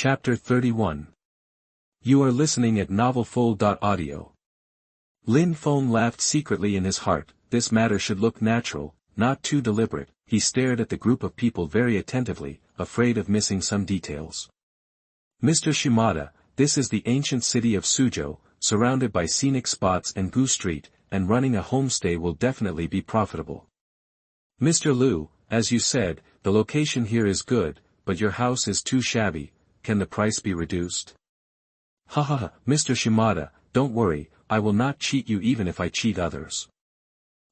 Chapter 31. You are listening at novelfull.audio. Lin Feng laughed secretly in his heart. This matter should look natural, not too deliberate. He stared at the group of people very attentively, afraid of missing some details. Mr. Shimada, this is the ancient city of Suzhou, surrounded by scenic spots and Gu Street, and running a homestay will definitely be profitable. Mr. Liu, as you said, the location here is good, but your house is too shabby. Can the price be reduced? Hahaha, Mr. Shimada, don't worry, I will not cheat you even if I cheat others.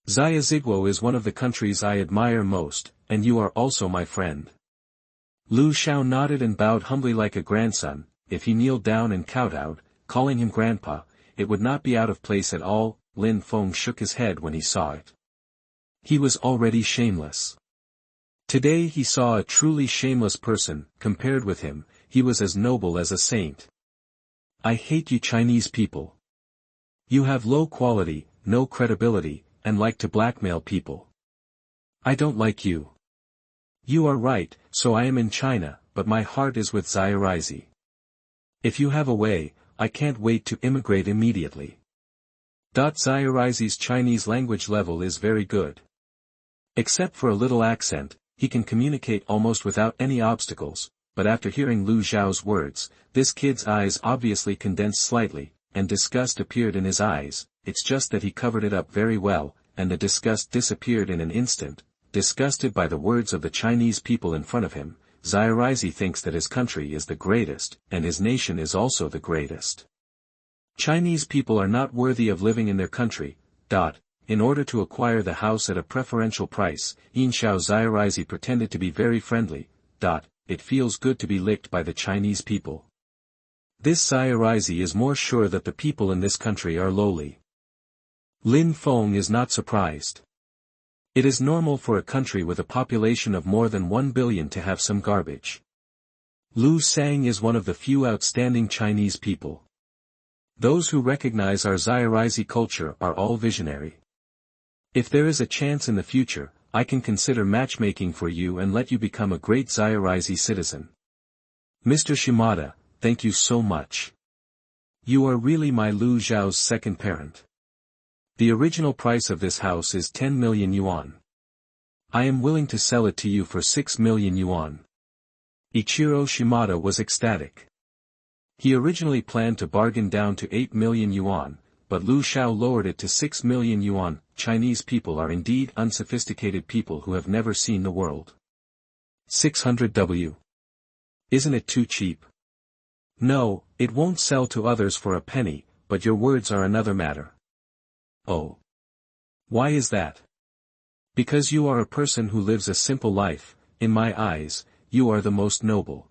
Xia Ziguo is one of the countries I admire most, and you are also my friend. Lu Xiao nodded and bowed humbly like a grandson. If he kneeled down and kowtowed, calling him grandpa, it would not be out of place at all. Lin Feng shook his head when he saw it. He was already shameless. Today he saw a truly shameless person. Compared with him, he was as noble as a saint. I hate you Chinese people. You have low quality, no credibility, and like to blackmail people. I don't like you. You are right, so I am in China, but my heart is with Xia. If you have a way, I can't wait to immigrate immediately. Xia's Chinese language level is very good. Except for a little accent, he can communicate almost without any obstacles, but after hearing Lu Xiao's words, this kid's eyes obviously condensed slightly, and disgust appeared in his eyes. It's just that he covered it up very well, and the disgust disappeared in an instant. Disgusted by the words of the Chinese people in front of him, Xia thinks that his country is the greatest, and his nation is also the greatest. Chinese people are not worthy of living in their country. In order to acquire the house at a preferential price, Xia pretended to be very friendly. It feels good to be licked by the Chinese people. This Xia is more sure that the people in this country are lowly. Lin Feng is not surprised. It is normal for a country with a population of more than 1 billion to have some garbage. Lu Sang is one of the few outstanding Chinese people. Those who recognize our Xia culture are all visionary. If there is a chance in the future, I can consider matchmaking for you and let you become a great Xia citizen. Mr. Shimada, thank you so much. You are really my Lu Xiao's second parent. The original price of this house is 10 million yuan. I am willing to sell it to you for 6 million yuan. Ichiro Shimada was ecstatic. He originally planned to bargain down to 8 million yuan, but Lu Xiao lowered it to 6 million yuan. Chinese people are indeed unsophisticated people who have never seen the world. 600W. Isn't it too cheap? No, it won't sell to others for a penny, but your words are another matter. Oh. Why is that? Because you are a person who lives a simple life. In my eyes, you are the most noble.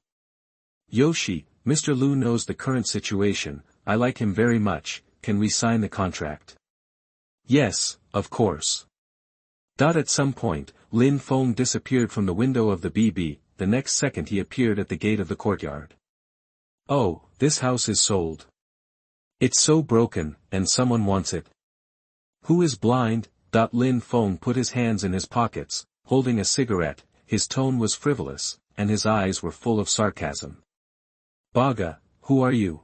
Yoshi, Mr. Lu knows the current situation. I like him very much. Can we sign the contract? Yes, of course. At some point, Lin Feng disappeared from the window of the BB, the next second he appeared at the gate of the courtyard. Oh, this house is sold. It's so broken, and someone wants it. Who is blind? Lin Feng put his hands in his pockets, holding a cigarette. His tone was frivolous, and his eyes were full of sarcasm. Baga, who are you?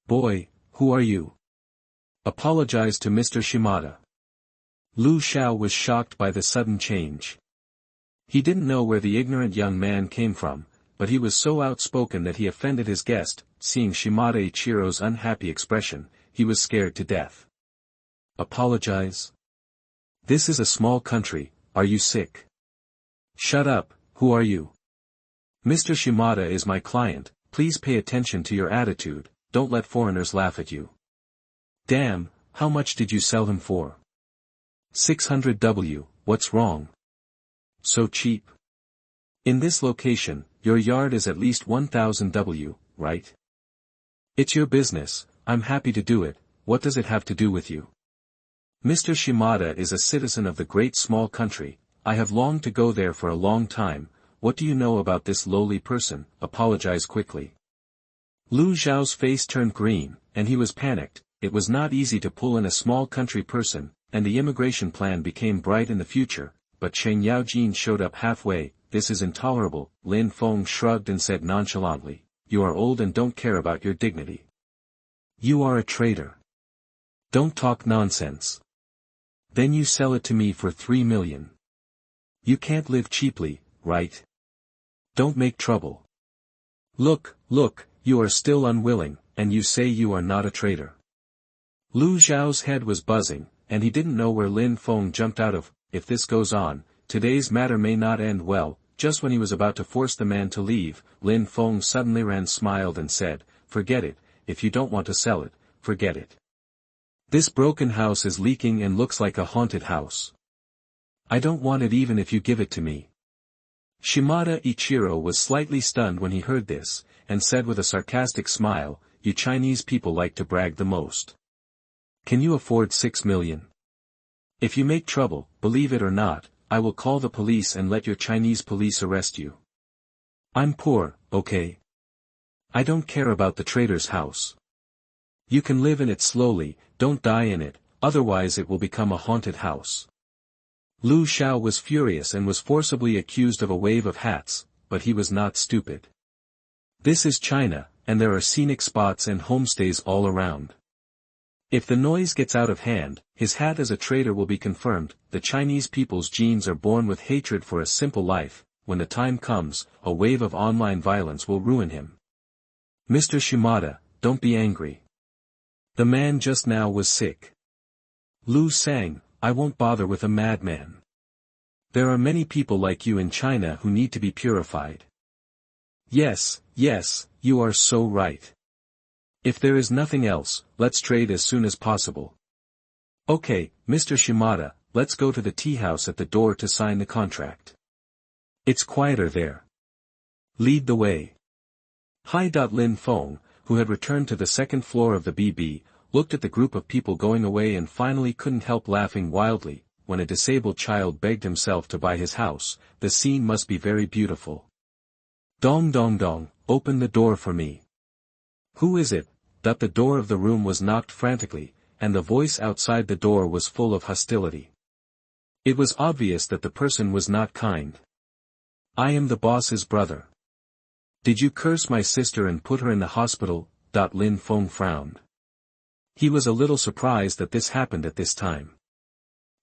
Boy, who are you? Apologize to Mr. Shimada. Lu Xiao was shocked by the sudden change. He didn't know where the ignorant young man came from, but he was so outspoken that he offended his guest. Seeing Shimada Ichiro's unhappy expression, he was scared to death. Apologize? This is a small country, are you sick? Shut up, who are you? Mr. Shimada is my client, please pay attention to your attitude, don't let foreigners laugh at you. Damn, how much did you sell him for? 600W, what's wrong? So cheap. In this location, your yard is at least 1000W, right? It's your business, I'm happy to do it, what does it have to do with you? Mr. Shimada is a citizen of the great small country, I have longed to go there for a long time. What do you know about this lowly person? Apologize quickly. Lu Xiao's face turned green, and he was panicked. It was not easy to pull in a small country person, and the immigration plan became bright in the future, but Cheng Yaojin showed up halfway. This is intolerable. Lin Feng shrugged and said nonchalantly, you are old and don't care about your dignity. You are a traitor. Don't talk nonsense. Then you sell it to me for 3 million. You can't live cheaply, right? Don't make trouble. Look, you are still unwilling, and you say you are not a traitor. Lu Zhao's head was buzzing, and he didn't know where Lin Feng jumped out of. If this goes on, today's matter may not end well. Just when he was about to force the man to leave, Lin Feng suddenly smiled and said, "Forget it, if you don't want to sell it, forget it. This broken house is leaking and looks like a haunted house. I don't want it even if you give it to me." Shimada Ichiro was slightly stunned when he heard this, and said with a sarcastic smile, "You Chinese people like to brag the most. Can you afford 6 million? If you make trouble, believe it or not, I will call the police and let your Chinese police arrest you. I'm poor, okay? I don't care about the trader's house. You can live in it slowly, don't die in it, otherwise it will become a haunted house." Lu Xiao was furious and was forcibly accused of a wave of hats, but he was not stupid. This is China, and there are scenic spots and homestays all around. If the noise gets out of hand, his hat as a traitor will be confirmed. The Chinese people's genes are born with hatred for a simple life. When the time comes, a wave of online violence will ruin him. Mr. Shimada, don't be angry. The man just now was sick. Lu sang, I won't bother with a madman. There are many people like you in China who need to be purified. Yes, you are so right. If there is nothing else, let's trade as soon as possible. Okay, Mr. Shimada, let's go to the tea house at the door to sign the contract. It's quieter there. Lead the way. Hi. Lin Feng, who had returned to the second floor of the BB, looked at the group of people going away and finally couldn't help laughing wildly. When a disabled child begged himself to buy his house, the scene must be very beautiful. Dong dong dong, open the door for me. Who is it? The door of the room was knocked frantically, and the voice outside the door was full of hostility. It was obvious that the person was not kind. I am the boss's brother. Did you curse my sister and put her in the hospital? Lin Feng frowned. He was a little surprised that this happened at this time.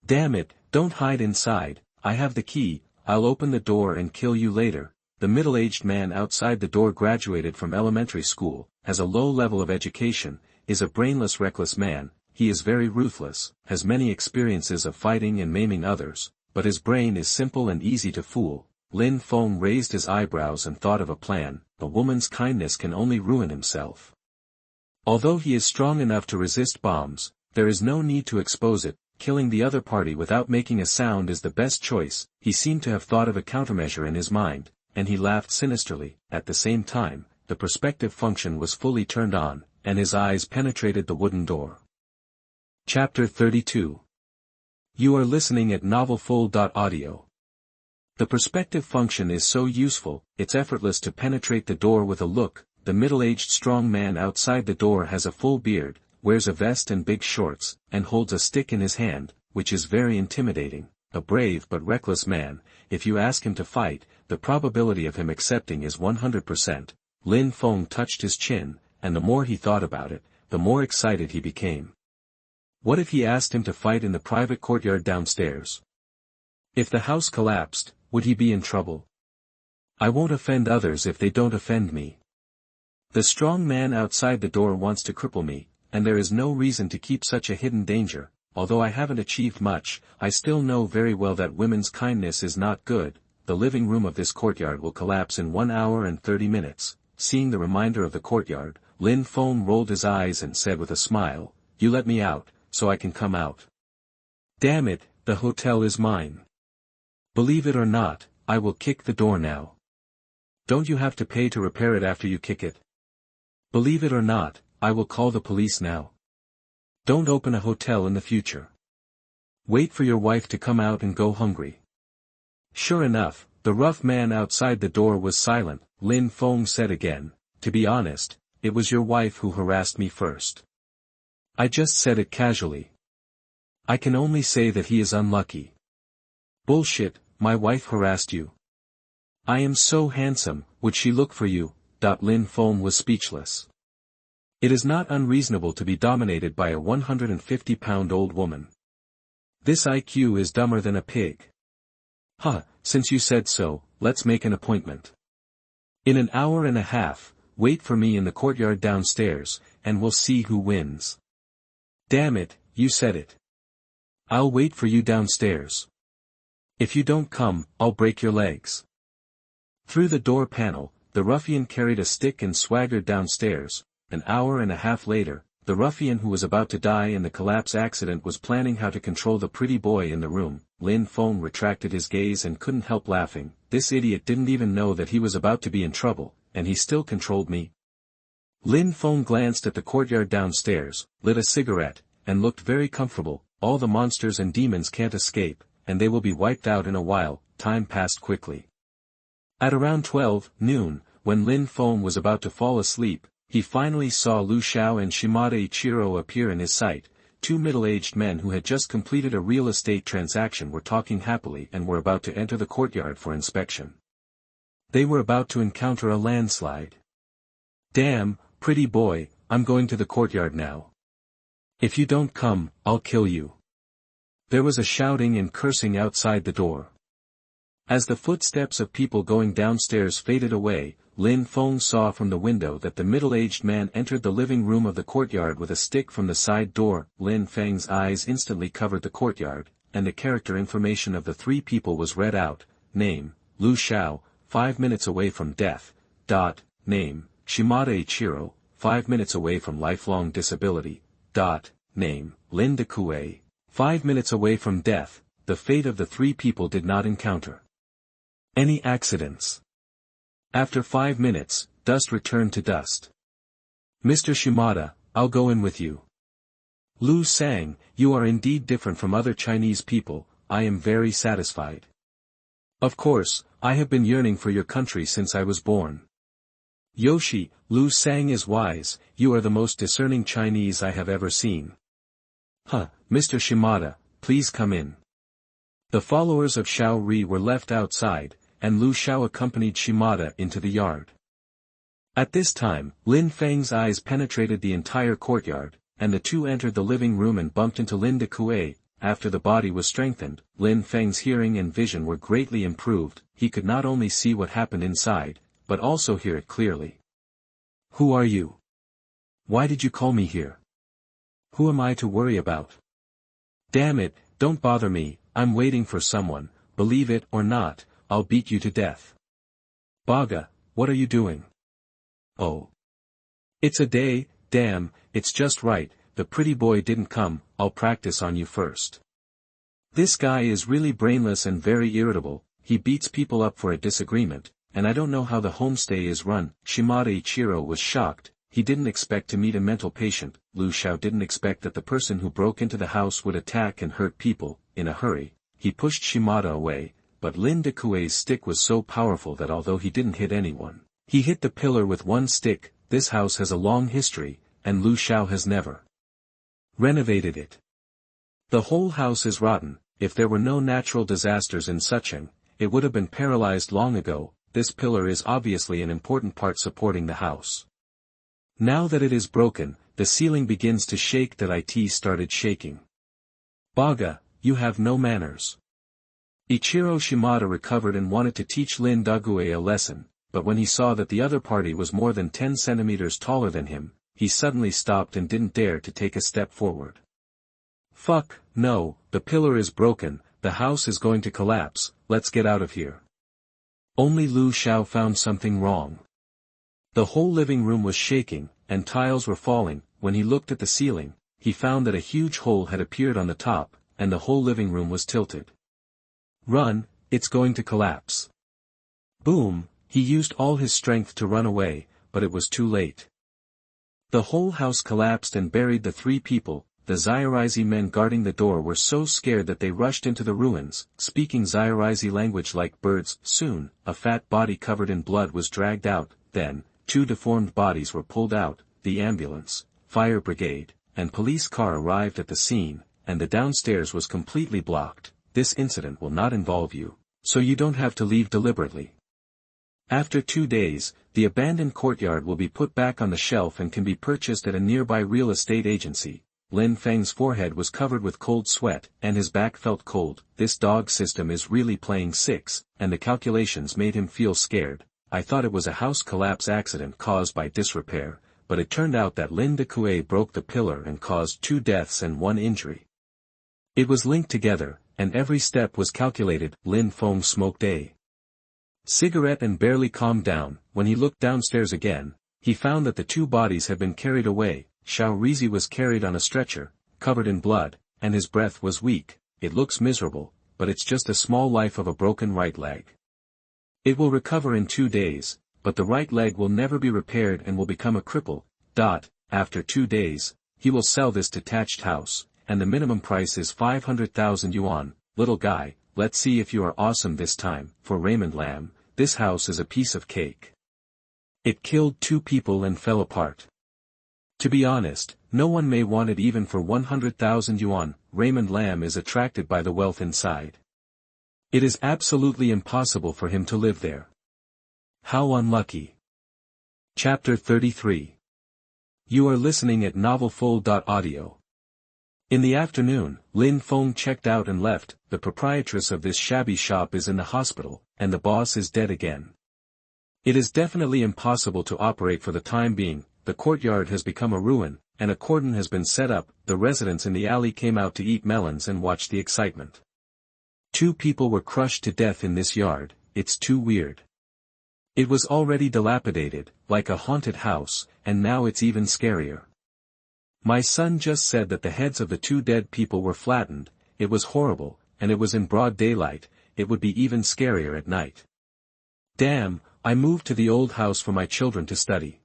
Damn it, don't hide inside, I have the key, I'll open the door and kill you later. The middle-aged man outside the door graduated from elementary school, has a low level of education, is a brainless reckless man, he is very ruthless, has many experiences of fighting and maiming others, but his brain is simple and easy to fool. Lin Feng raised his eyebrows and thought of a plan. A woman's kindness can only ruin himself. Although he is strong enough to resist bombs, there is no need to expose it. Killing the other party without making a sound is the best choice. He seemed to have thought of a countermeasure in his mind, and he laughed sinisterly. At the same time, the perspective function was fully turned on, and his eyes penetrated the wooden door. Chapter 32. You are listening at novelfull.audio. The perspective function is so useful, it's effortless to penetrate the door with a look. The middle-aged strong man outside the door has a full beard, wears a vest and big shorts, and holds a stick in his hand, which is very intimidating. A brave but reckless man. If you ask him to fight, the probability of him accepting is 100%. Lin Feng touched his chin, and the more he thought about it, the more excited he became. What if he asked him to fight in the private courtyard downstairs? If the house collapsed, would he be in trouble? I won't offend others if they don't offend me. The strong man outside the door wants to cripple me, and there is no reason to keep such a hidden danger. Although I haven't achieved much, I still know very well that women's kindness is not good. The living room of this courtyard will collapse in 1 hour and 30 minutes. Seeing the reminder of the courtyard, Lin Feng rolled his eyes and said with a smile, You let me out, so I can come out. Damn it, the hotel is mine. Believe it or not, I will kick the door now. Don't you have to pay to repair it after you kick it? Believe it or not, I will call the police now. Don't open a hotel in the future. Wait for your wife to come out and go hungry. Sure enough, the rough man outside the door was silent. Lin Feng said again, To be honest, it was your wife who harassed me first. I just said it casually. I can only say that he is unlucky. Bullshit, my wife harassed you. I am so handsome, would she look for you? Lin Feng was speechless. It is not unreasonable to be dominated by a 150-pound-old woman. This IQ is dumber than a pig. Since you said so, let's make an appointment. In an hour and a half, wait for me in the courtyard downstairs, and we'll see who wins. Damn it, you said it. I'll wait for you downstairs. If you don't come, I'll break your legs. Through the door panel, the ruffian carried a stick and swaggered downstairs. An hour and a half later, the ruffian who was about to die in the collapse accident was planning how to control the pretty boy in the room. Lin Feng retracted his gaze and couldn't help laughing. This idiot didn't even know that he was about to be in trouble, and he still controlled me. Lin Feng glanced at the courtyard downstairs, lit a cigarette, and looked very comfortable. All the monsters and demons can't escape, and they will be wiped out in a while. Time passed quickly. At around 12 noon, when Lin Feng was about to fall asleep, he finally saw Lu Xiao and Shimada Ichiro appear in his sight. Two middle-aged men who had just completed a real estate transaction were talking happily and were about to enter the courtyard for inspection. They were about to encounter a landslide. Damn, pretty boy, I'm going to the courtyard now. If you don't come, I'll kill you. There was a shouting and cursing outside the door. As the footsteps of people going downstairs faded away, Lin Feng saw from the window that the middle-aged man entered the living room of the courtyard with a stick from the side door. Lin Feng's eyes instantly covered the courtyard, and the character information of the three people was read out. Name, Lu Xiao, 5 minutes away from death. Name, Shimada Ichiro, 5 minutes away from lifelong disability. Name, Lin Dekue, 5 minutes away from death. The fate of the three people did not encounter any accidents. After 5 minutes, dust returned to dust. Mr. Shimada, I'll go in with you. Lu sang, you are indeed different from other Chinese people. I am very satisfied. Of course, I have been yearning for your country since I was born. Yoshi, Lu sang is wise, you are the most discerning Chinese I have ever seen. Mr. Shimada, please come in. The followers of Xiao Ri were left outside, and Lu Xiao accompanied Shimada into the yard. At this time, Lin Feng's eyes penetrated the entire courtyard, and the two entered the living room and bumped into Lin Dekue. After the body was strengthened, Lin Feng's hearing and vision were greatly improved. He could not only see what happened inside, but also hear it clearly. Who are you? Why did you call me here? Who am I to worry about? Damn it, don't bother me, I'm waiting for someone. Believe it or not, I'll beat you to death. Baga, what are you doing? Oh. It's a day, damn, it's just right, the pretty boy didn't come, I'll practice on you first. This guy is really brainless and very irritable, he beats people up for a disagreement, and I don't know how the homestay is run. Shimada Ichiro was shocked, he didn't expect to meet a mental patient. Lu Xiao didn't expect that the person who broke into the house would attack and hurt people. In a hurry, he pushed Shimada away, but Lin Dekue's stick was so powerful that although he didn't hit anyone, he hit the pillar with one stick. This house has a long history, and Lu Xiao has never renovated it. The whole house is rotten. If there were no natural disasters in Sucheng, it would have been paralyzed long ago. This pillar is obviously an important part supporting the house. Now that it is broken, the ceiling begins to shake. That it started shaking. Baga, you have no manners. Ichiro Shimada recovered and wanted to teach Lin Dekue a lesson, but when he saw that the other party was more than 10 centimeters taller than him, he suddenly stopped and didn't dare to take a step forward. Fuck, no, the pillar is broken, the house is going to collapse, let's get out of here. Only Lu Xiao found something wrong. The whole living room was shaking, and tiles were falling. When he looked at the ceiling, he found that a huge hole had appeared on the top, and the whole living room was tilted. Run, it's going to collapse. Boom, he used all his strength to run away, but it was too late. The whole house collapsed and buried the three people. The Zairizhi men guarding the door were so scared that they rushed into the ruins, speaking Zairizhi language like birds. Soon, a fat body covered in blood was dragged out. Then, 2 deformed bodies were pulled out. The ambulance, fire brigade, and police car arrived at the scene, and the downstairs was completely blocked. This incident will not involve you, so you don't have to leave deliberately. After 2 days, the abandoned courtyard will be put back on the shelf and can be purchased at a nearby real estate agency. Lin Feng's forehead was covered with cold sweat, and his back felt cold. This dog system is really playing six, and the calculations made him feel scared. I thought it was a house collapse accident caused by disrepair, but it turned out that Lin de Kuei broke the pillar and caused 2 deaths and 1 injury. It was linked together, and every step was calculated. Lin Feng smoked a cigarette and barely calmed down. When he looked downstairs again, he found that the 2 bodies had been carried away. Xiao Rizi was carried on a stretcher, covered in blood, and his breath was weak. It looks miserable, but it's just a small life of a broken right leg. It will recover in 2 days, but the right leg will never be repaired and will become a cripple. After 2 days, he will sell this detached house, and the minimum price is 500,000 yuan. Little guy, let's see if you are awesome this time. For Raymond Lam, this house is a piece of cake. It killed 2 people and fell apart. To be honest, no one may want it even for 100,000 yuan. Raymond Lam is attracted by the wealth inside. It is absolutely impossible for him to live there. How unlucky. Chapter 33. You are listening at novelfull.audio. In the afternoon, Lin Feng checked out and left. The proprietress of this shabby shop is in the hospital, and the boss is dead again. It is definitely impossible to operate for the time being. The courtyard has become a ruin, and a cordon has been set up. The residents in the alley came out to eat melons and watch the excitement. 2 people were crushed to death in this yard. It's too weird. It was already dilapidated, like a haunted house, and now it's even scarier. My son just said that the heads of the 2 dead people were flattened. It was horrible, and it was in broad daylight. It would be even scarier at night. Damn, I moved to the old house for my children to study.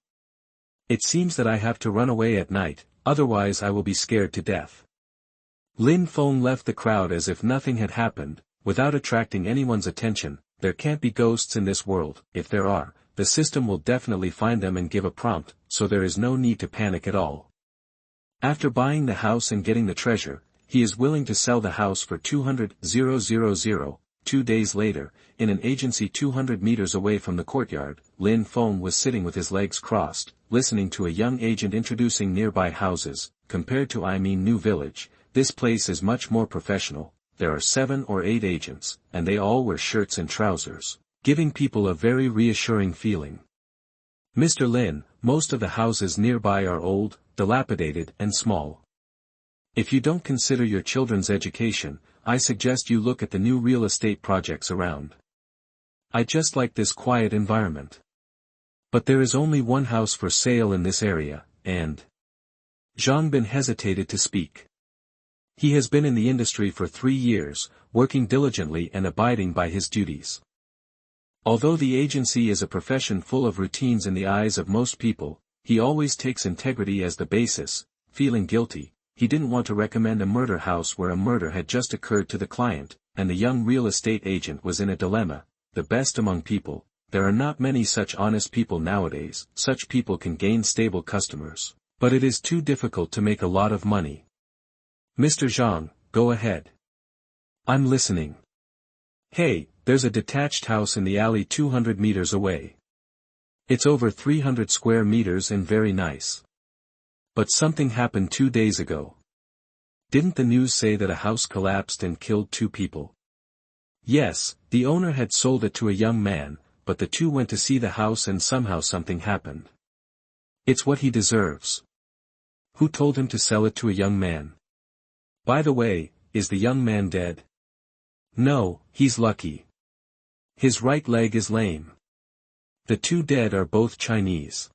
It seems that I have to run away at night, otherwise I will be scared to death. Lin Feng left the crowd as if nothing had happened, without attracting anyone's attention. There can't be ghosts in this world. If there are, the system will definitely find them and give a prompt, so there is no need to panic at all. After buying the house and getting the treasure, he is willing to sell the house for 200,000. 2 days later, in an agency 200 meters away from the courtyard, Lin Feng was sitting with his legs crossed, listening to a young agent introducing nearby houses. Compared to Aimin New Village, this place is much more professional. There are 7 or 8 agents, and they all wear shirts and trousers, giving people a very reassuring feeling. Mr. Lin, most of the houses nearby are old, dilapidated and small. If you don't consider your children's education, I suggest you look at the new real estate projects around. I just like this quiet environment. But there is only one house for sale in this area, and Zhang Bin hesitated to speak. He has been in the industry for 3 years, working diligently and abiding by his duties. Although the agency is a profession full of routines in the eyes of most people, he always takes integrity as the basis. Feeling guilty, he didn't want to recommend a murder house where a murder had just occurred to the client, and the young real estate agent was in a dilemma. The best among people, there are not many such honest people nowadays. Such people can gain stable customers, but it is too difficult to make a lot of money. Mr. Zhang, go ahead. I'm listening. Hey, there's a detached house in the alley 200 meters away. It's over 300 square meters and very nice. But something happened 2 days ago. Didn't the news say that a house collapsed and killed 2 people? Yes, the owner had sold it to a young man, but the 2 went to see the house and somehow something happened. It's what he deserves. Who told him to sell it to a young man? By the way, is the young man dead? No, he's lucky. His right leg is lame. The 2 dead are both Chinese.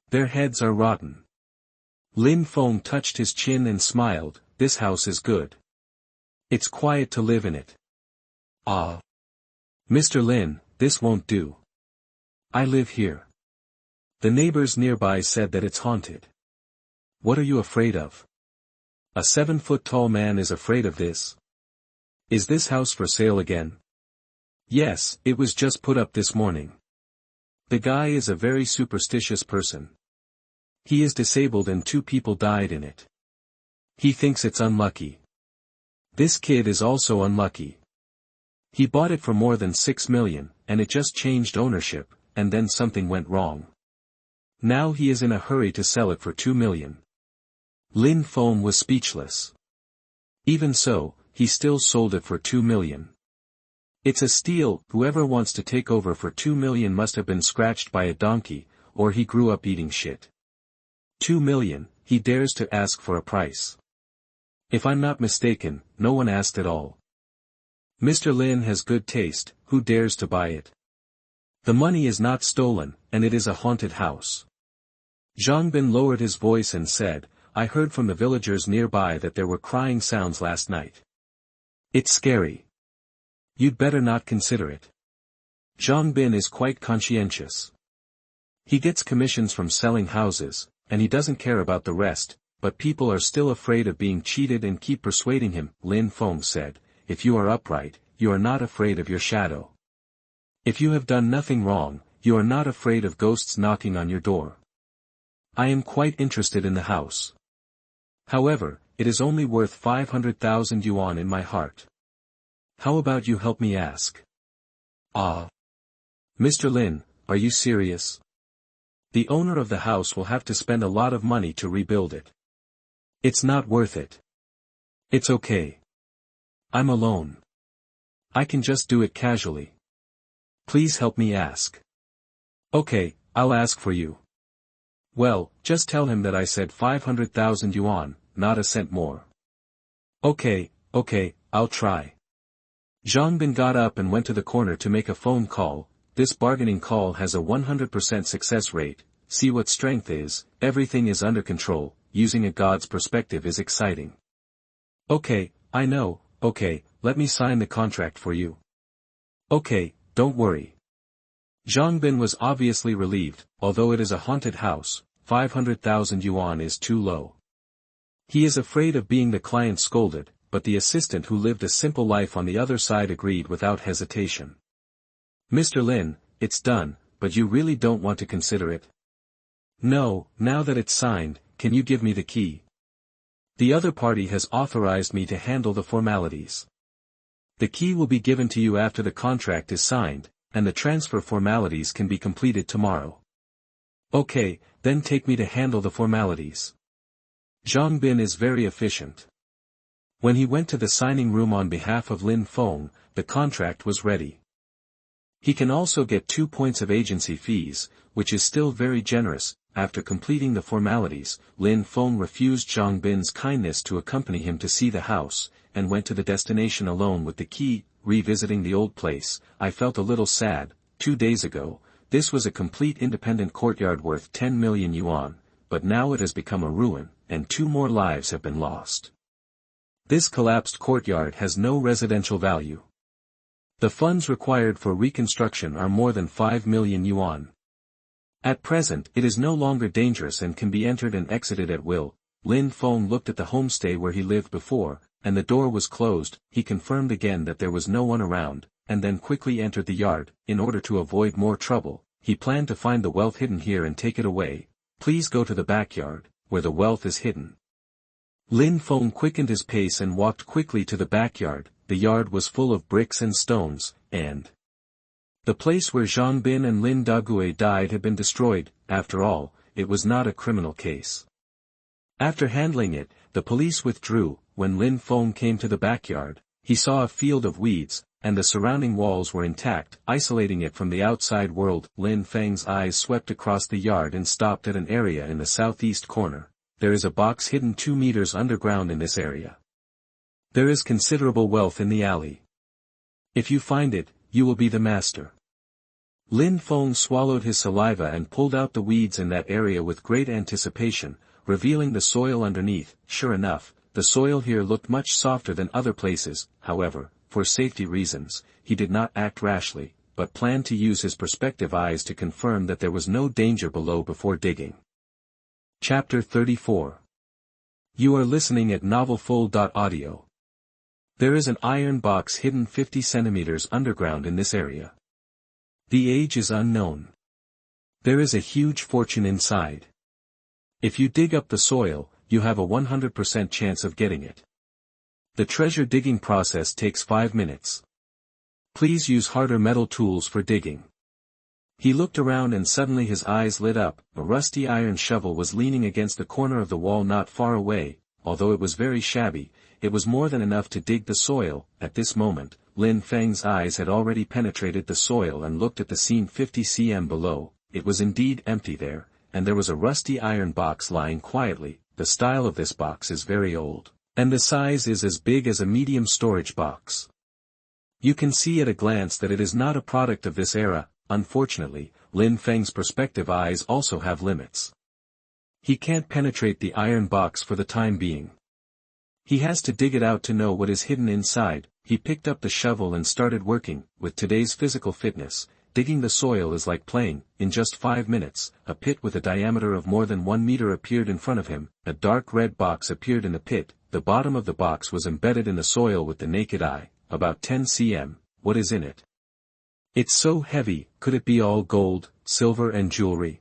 Their heads are rotten. Lin Feng touched his chin and smiled. This house is good. It's quiet to live in it. Ah. Mr. Lin, this won't do. I live here. The neighbors nearby said that it's haunted. What are you afraid of? A 7-foot-tall man is afraid of this. Is this house for sale again? Yes, it was just put up this morning. The guy is a very superstitious person. He is disabled and 2 people died in it. He thinks it's unlucky. This kid is also unlucky. He bought it for more than 6 million, and it just changed ownership, and then something went wrong. Now he is in a hurry to sell it for 2 million. Lin Feng was speechless. Even so, he still sold it for 2 million. It's a steal. Whoever wants to take over for 2 million must have been scratched by a donkey, or he grew up eating shit. 2 million, he dares to ask for a price. If I'm not mistaken, no one asked at all. Mr. Lin has good taste, who dares to buy it? The money is not stolen, and it is a haunted house. Zhang Bin lowered his voice and said, I heard from the villagers nearby that there were crying sounds last night. It's scary. You'd better not consider it. Zhang Bin is quite conscientious. He gets commissions from selling houses, and he doesn't care about the rest, but people are still afraid of being cheated and keep persuading him. Lin Feng said, if you are upright, you are not afraid of your shadow. If you have done nothing wrong, you are not afraid of ghosts knocking on your door. I am quite interested in the house. However, it is only worth 500,000 yuan in my heart. How about you help me ask? Ah. Mr. Lin, are you serious? The owner of the house will have to spend a lot of money to rebuild it. It's not worth it. It's okay. I'm alone. I can just do it casually. Please help me ask. Okay, I'll ask for you. Well, just tell him that I said 500,000 yuan, not a cent more. Okay, I'll try. Zhang Bin got up and went to the corner to make a phone call. This bargaining call has a 100% success rate. See what strength is, everything is under control, using a god's perspective is exciting. Okay, I know, okay, let me sign the contract for you. Okay, don't worry. Zhang Bin was obviously relieved, although it is a haunted house, 500,000 yuan is too low. He is afraid of being the client scolded, but the assistant who lived a simple life on the other side agreed without hesitation. Mr. Lin, it's done, but you really don't want to consider it? No, now that it's signed, can you give me the key? The other party has authorized me to handle the formalities. The key will be given to you after the contract is signed, and the transfer formalities can be completed tomorrow. Okay, then take me to handle the formalities. Zhang Bin is very efficient. When he went to the signing room on behalf of Lin Feng, the contract was ready. He can also get 2 points of agency fees, which is still very generous. After completing the formalities, Lin Feng refused Zhang Bin's kindness to accompany him to see the house, and went to the destination alone with the key. Revisiting the old place, I felt a little sad. 2 days ago, this was a complete independent courtyard worth 10 million yuan, but now it has become a ruin, and 2 more lives have been lost. This collapsed courtyard has no residential value. The funds required for reconstruction are more than 5 million yuan. At present it is no longer dangerous and can be entered and exited at will. Lin Feng looked at the homestay where he lived before, and the door was closed. He confirmed again that there was no one around, and then quickly entered the yard. In order to avoid more trouble, he planned to find the wealth hidden here and take it away. Please go to the backyard, where the wealth is hidden. Lin Feng quickened his pace and walked quickly to the backyard. The yard was full of bricks and stones, and the place where Zhang Bin and Lin Dague died had been destroyed. After all, it was not a criminal case. After handling it, the police withdrew. When Lin Feng came to the backyard, he saw a field of weeds, and the surrounding walls were intact, isolating it from the outside world. Lin Feng's eyes swept across the yard and stopped at an area in the southeast corner. There is a box hidden 2 meters underground in this area. There is considerable wealth in the alley. If you find it, you will be the master. Lin Feng swallowed his saliva and pulled out the weeds in that area with great anticipation, revealing the soil underneath. Sure enough, the soil here looked much softer than other places. However, for safety reasons, he did not act rashly, but planned to use his perspective eyes to confirm that there was no danger below before digging. Chapter 34. You are listening at novelfull.audio. There is an iron box hidden 50 centimeters underground in this area. The age is unknown. There is a huge fortune inside. If you dig up the soil, you have a 100% chance of getting it. The treasure digging process takes 5 minutes. Please use harder metal tools for digging. He looked around and suddenly his eyes lit up. A rusty iron shovel was leaning against the corner of the wall not far away. Although it was very shabby, it was more than enough to dig the soil. At this moment, Lin Feng's eyes had already penetrated the soil and looked at the scene 50 cm below. It was indeed empty there, and there was a rusty iron box lying quietly. The style of this box is very old, and the size is as big as a medium storage box. You can see at a glance that it is not a product of this era. Unfortunately, Lin Feng's perspective eyes also have limits. He can't penetrate the iron box for the time being. He has to dig it out to know what is hidden inside. He picked up the shovel and started working. With today's physical fitness, digging the soil is like playing. In just 5 minutes, a pit with a diameter of more than 1 meter appeared in front of him. A dark red box appeared in the pit. The bottom of the box was embedded in the soil with the naked eye, about 10 cm. What is in it? It's so heavy. Could it be all gold, silver and jewelry?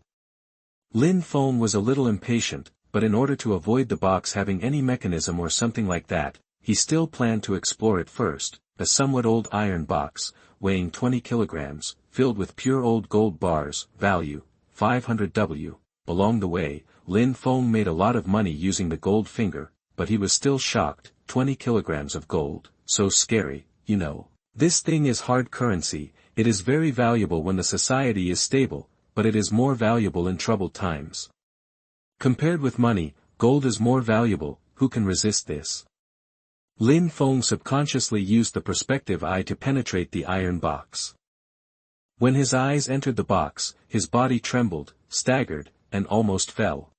Lin Feng was a little impatient, but in order to avoid the box having any mechanism or something like that, he still planned to explore it first. A somewhat old iron box, weighing 20 kilograms, filled with pure old gold bars, value, 500 W. Along the way, Lin Feng made a lot of money using the gold finger, but he was still shocked. 20 kilograms of gold, so scary, you know. This thing is hard currency. It is very valuable when the society is stable, but it is more valuable in troubled times. Compared with money, gold is more valuable. Who can resist this? Lin Feng subconsciously used the perspective eye to penetrate the iron box. When his eyes entered the box, his body trembled, staggered, and almost fell.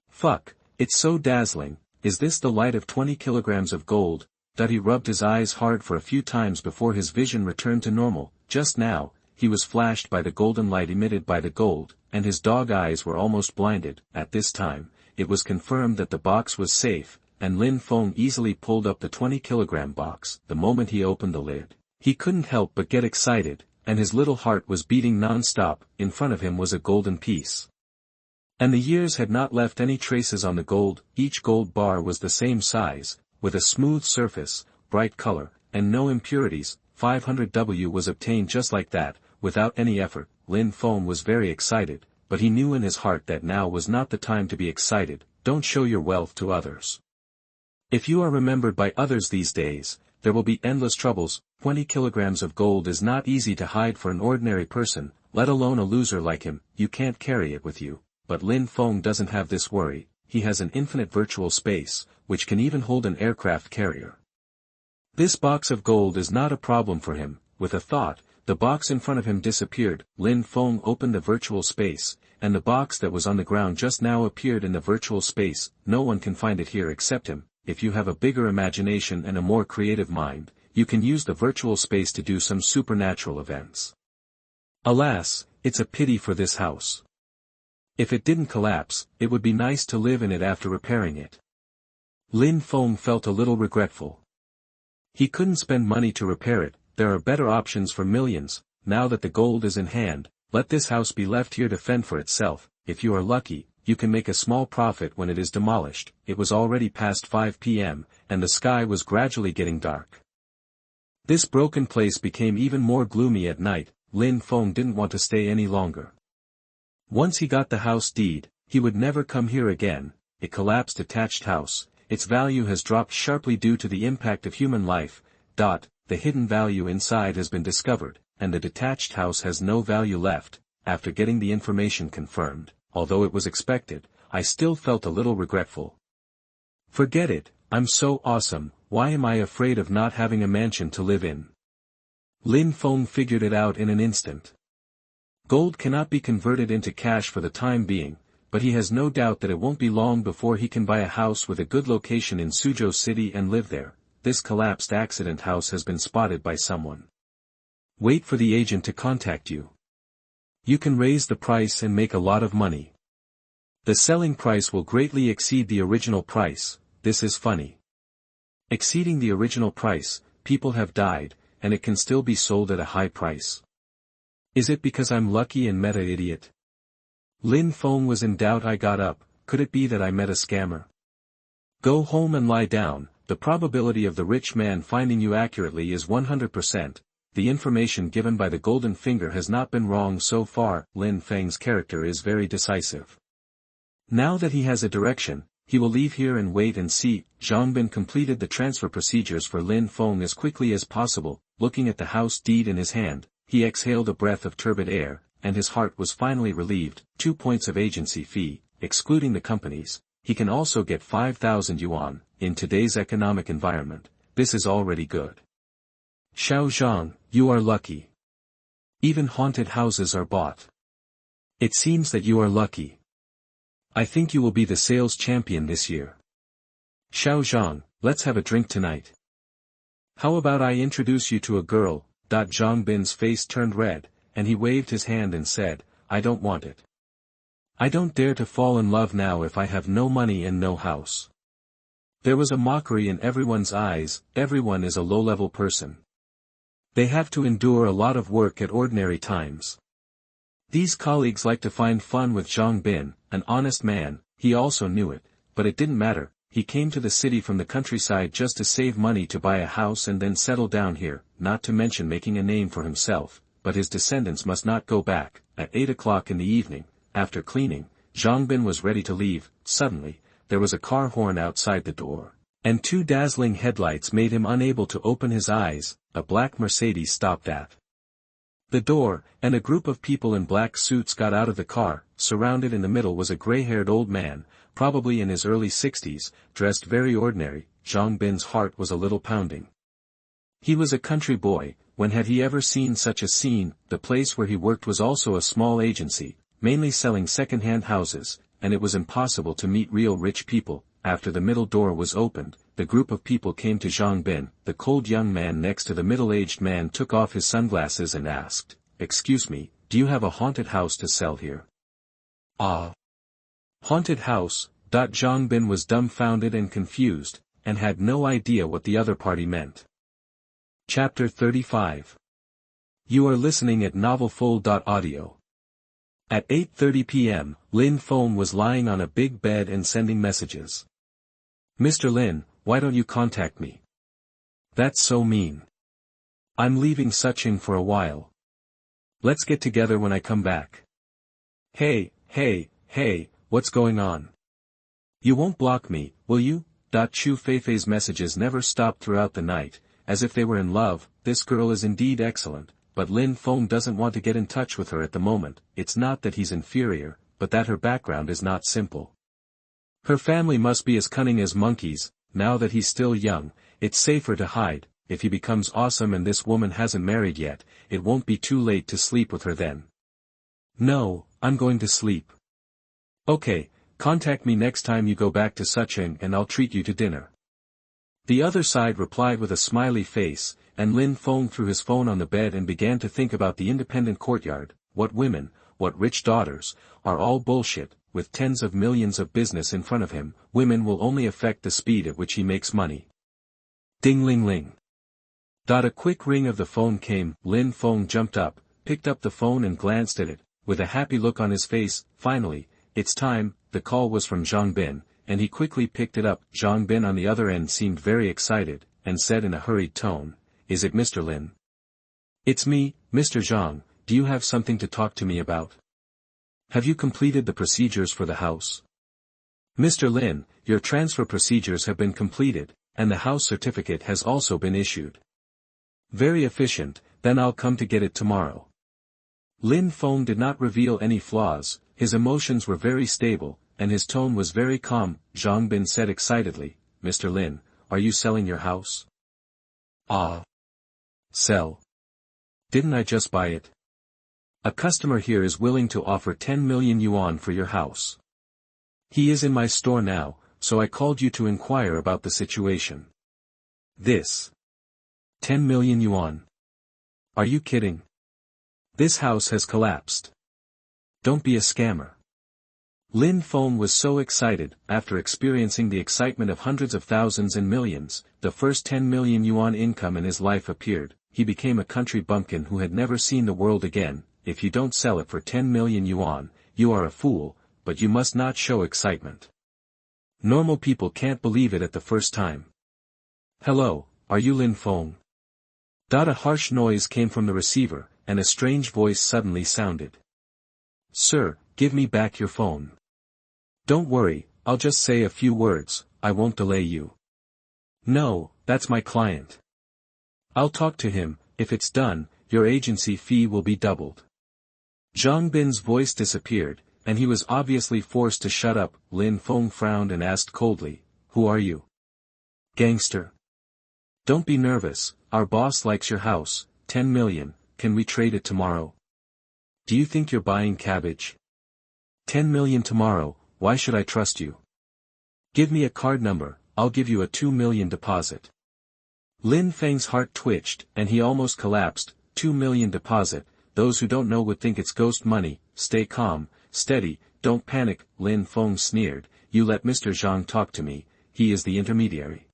Fuck, it's so dazzling. Is this the light of 20 kilograms of gold? That he rubbed his eyes hard for a few times before his vision returned to normal. Just now, he was flashed by the golden light emitted by the gold, and his dog eyes were almost blinded. At this time, it was confirmed that the box was safe, and Lin Feng easily pulled up the 20-kilogram box. The moment he opened the lid, he couldn't help but get excited, and his little heart was beating non-stop. In front of him was a golden piece. And the years had not left any traces on the gold. Each gold bar was the same size, with a smooth surface, bright color, and no impurities. 500 W was obtained just like that, without any effort. Lin Feng was very excited, but he knew in his heart that now was not the time to be excited. Don't show your wealth to others. If you are remembered by others these days, there will be endless troubles. 20 kilograms of gold is not easy to hide for an ordinary person, let alone a loser like him. You can't carry it with you. But Lin Feng doesn't have this worry. He has an infinite virtual space, which can even hold an aircraft carrier. This box of gold is not a problem for him. With a thought, the box in front of him disappeared. Lin Feng opened the virtual space, and the box that was on the ground just now appeared in the virtual space. No one can find it here except him. If you have a bigger imagination and a more creative mind, you can use the virtual space to do some supernatural events. Alas, it's a pity for this house. If it didn't collapse, it would be nice to live in it after repairing it. Lin Feng felt a little regretful. He couldn't spend money to repair it. There are better options for millions. Now that the gold is in hand, let this house be left here to fend for itself. If you are lucky, you can make a small profit when it is demolished. It was already past 5 p.m., and the sky was gradually getting dark. This broken place became even more gloomy at night. Lin Feng didn't want to stay any longer. Once he got the house deed, he would never come here again. A collapsed detached house. Its value has dropped sharply due to the impact of human life. The hidden value inside has been discovered, and the detached house has no value left. After getting the information confirmed, although it was expected, I still felt a little regretful. Forget it, I'm so awesome. Why am I afraid of not having a mansion to live in? Lin Feng figured it out in an instant. Gold cannot be converted into cash for the time being, but he has no doubt that it won't be long before he can buy a house with a good location in Suzhou City and live there. This collapsed accident house has been spotted by someone. Wait for the agent to contact you. You can raise the price and make a lot of money. The selling price will greatly exceed the original price. This is funny. Exceeding the original price, people have died, and it can still be sold at a high price. Is it because I'm lucky and met an idiot? Lin Feng was in doubt. I got up. Could it be that I met a scammer? Go home and lie down. The probability of the rich man finding you accurately is 100%. the information given by the Golden Finger has not been wrong so far. Lin Feng's character is very decisive. Now that he has a direction, he will leave here and wait and see. Zhang Bin completed the transfer procedures for Lin Feng as quickly as possible. Looking at the house deed in his hand, he exhaled a breath of turbid air, and his heart was finally relieved. 2 points of agency fee, excluding the companies. He can also get 5,000 yuan. In today's economic environment, this is already good. Xiao Zhang, you are lucky. Even haunted houses are bought. It seems that you are lucky. I think you will be the sales champion this year. Xiao Zhang, let's have a drink tonight. How about I introduce you to a girl? Zhang Bin's face turned red, and he waved his hand and said, I don't want it. I don't dare to fall in love now if I have no money and no house. There was a mockery in everyone's eyes. Everyone is a low-level person. They have to endure a lot of work at ordinary times. These colleagues like to find fun with Zhang Bin, an honest man. He also knew it, but it didn't matter. He came to the city from the countryside just to save money to buy a house and then settle down here, not to mention making a name for himself, but his descendants must not go back. At 8 o'clock in the evening, after cleaning, Zhang Bin was ready to leave. Suddenly, there was a car horn outside the door, and 2 dazzling headlights made him unable to open his eyes. A black Mercedes stopped at the door, and a group of people in black suits got out of the car. Surrounded in the middle was a gray-haired old man, probably in his early 60s, dressed very ordinary. Zhang Bin's heart was a little pounding. He was a country boy. When had he ever seen such a scene? The place where he worked was also a small agency, mainly selling second-hand houses, and it was impossible to meet real rich people. After the middle door was opened, the group of people came to Zhang Bin. The cold young man next to the middle-aged man took off his sunglasses and asked, Excuse me, do you have a haunted house to sell here? Ah. Haunted house? Zhang Bin was dumbfounded and confused, and had no idea what the other party meant. Chapter 35. You are listening at novelfull.audio. At 8:30 p.m., Lin Feng was lying on a big bed and sending messages. Mr. Lin, why don't you contact me? That's so mean. I'm leaving Suching for a while. Let's get together when I come back. Hey, what's going on? You won't block me, will you? Chu Feifei's messages never stopped throughout the night, as if they were in love. This girl is indeed excellent, but Lin Feng doesn't want to get in touch with her at the moment. It's not that he's inferior, but that her background is not simple. Her family must be as cunning as monkeys. Now that he's still young, it's safer to hide. If he becomes awesome and this woman hasn't married yet, it won't be too late to sleep with her then. No, I'm going to sleep. Okay, contact me next time you go back to Suching and I'll treat you to dinner. The other side replied with a smiley face, and Lin Feng threw his phone on the bed and began to think about the independent courtyard. What women, what rich daughters, are all bullshit. With tens of millions of business in front of him, women will only affect the speed at which he makes money. Ding-ling-ling. A quick ring of the phone came. Lin Feng jumped up, picked up the phone and glanced at it, with a happy look on his face. Finally, it's time. The call was from Zhang Bin, and he quickly picked it up. Zhang Bin on the other end seemed very excited, and said in a hurried tone, Is it Mr. Lin? It's me, Mr. Zhang. Do you have something to talk to me about? Have you completed the procedures for the house? Mr. Lin, your transfer procedures have been completed, and the house certificate has also been issued. Very efficient, then I'll come to get it tomorrow. Lin Feng did not reveal any flaws. His emotions were very stable, and his tone was very calm. Zhang Bin said excitedly, Mr. Lin, are you selling your house? Ah. Sell. Didn't I just buy it? A customer here is willing to offer 10 million yuan for your house. He is in my store now, so I called you to inquire about the situation. This. 10 million yuan. Are you kidding? This house has collapsed. Don't be a scammer. Lin Feng was so excited. After experiencing the excitement of hundreds of thousands and millions, the first 10 million yuan income in his life appeared. He became a country bumpkin who had never seen the world again. If you don't sell it for 10 million yuan, you are a fool, but you must not show excitement. Normal people can't believe it at the first time. Hello, are you Lin Feng? A harsh noise came from the receiver, and a strange voice suddenly sounded. Sir, give me back your phone. Don't worry, I'll just say a few words, I won't delay you. No, that's my client. I'll talk to him, if it's done, your agency fee will be doubled. Zhang Bin's voice disappeared, and he was obviously forced to shut up. Lin Feng frowned and asked coldly, Who are you? Gangster. Don't be nervous, our boss likes your house, 10 million, can we trade it tomorrow? Do you think you're buying cabbage? 10 million tomorrow, why should I trust you? Give me a card number, I'll give you a 2 million deposit. Lin Feng's heart twitched, and he almost collapsed. 2 million deposit, those who don't know would think it's ghost money. Stay calm, steady, don't panic. Lin Feng sneered, you let Mr. Zhang talk to me, he is the intermediary.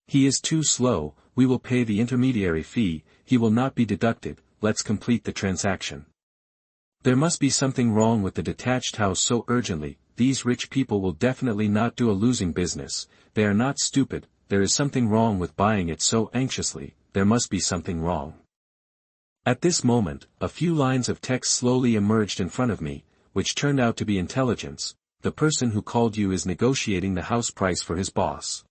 He is too slow, we will pay the intermediary fee, he will not be deducted, let's complete the transaction. There must be something wrong with the detached house so urgently, these rich people will definitely not do a losing business, they are not stupid, there is something wrong with buying it so anxiously, there must be something wrong. At this moment, a few lines of text slowly emerged in front of me, which turned out to be intelligence. The person who called you is negotiating the house price for his boss.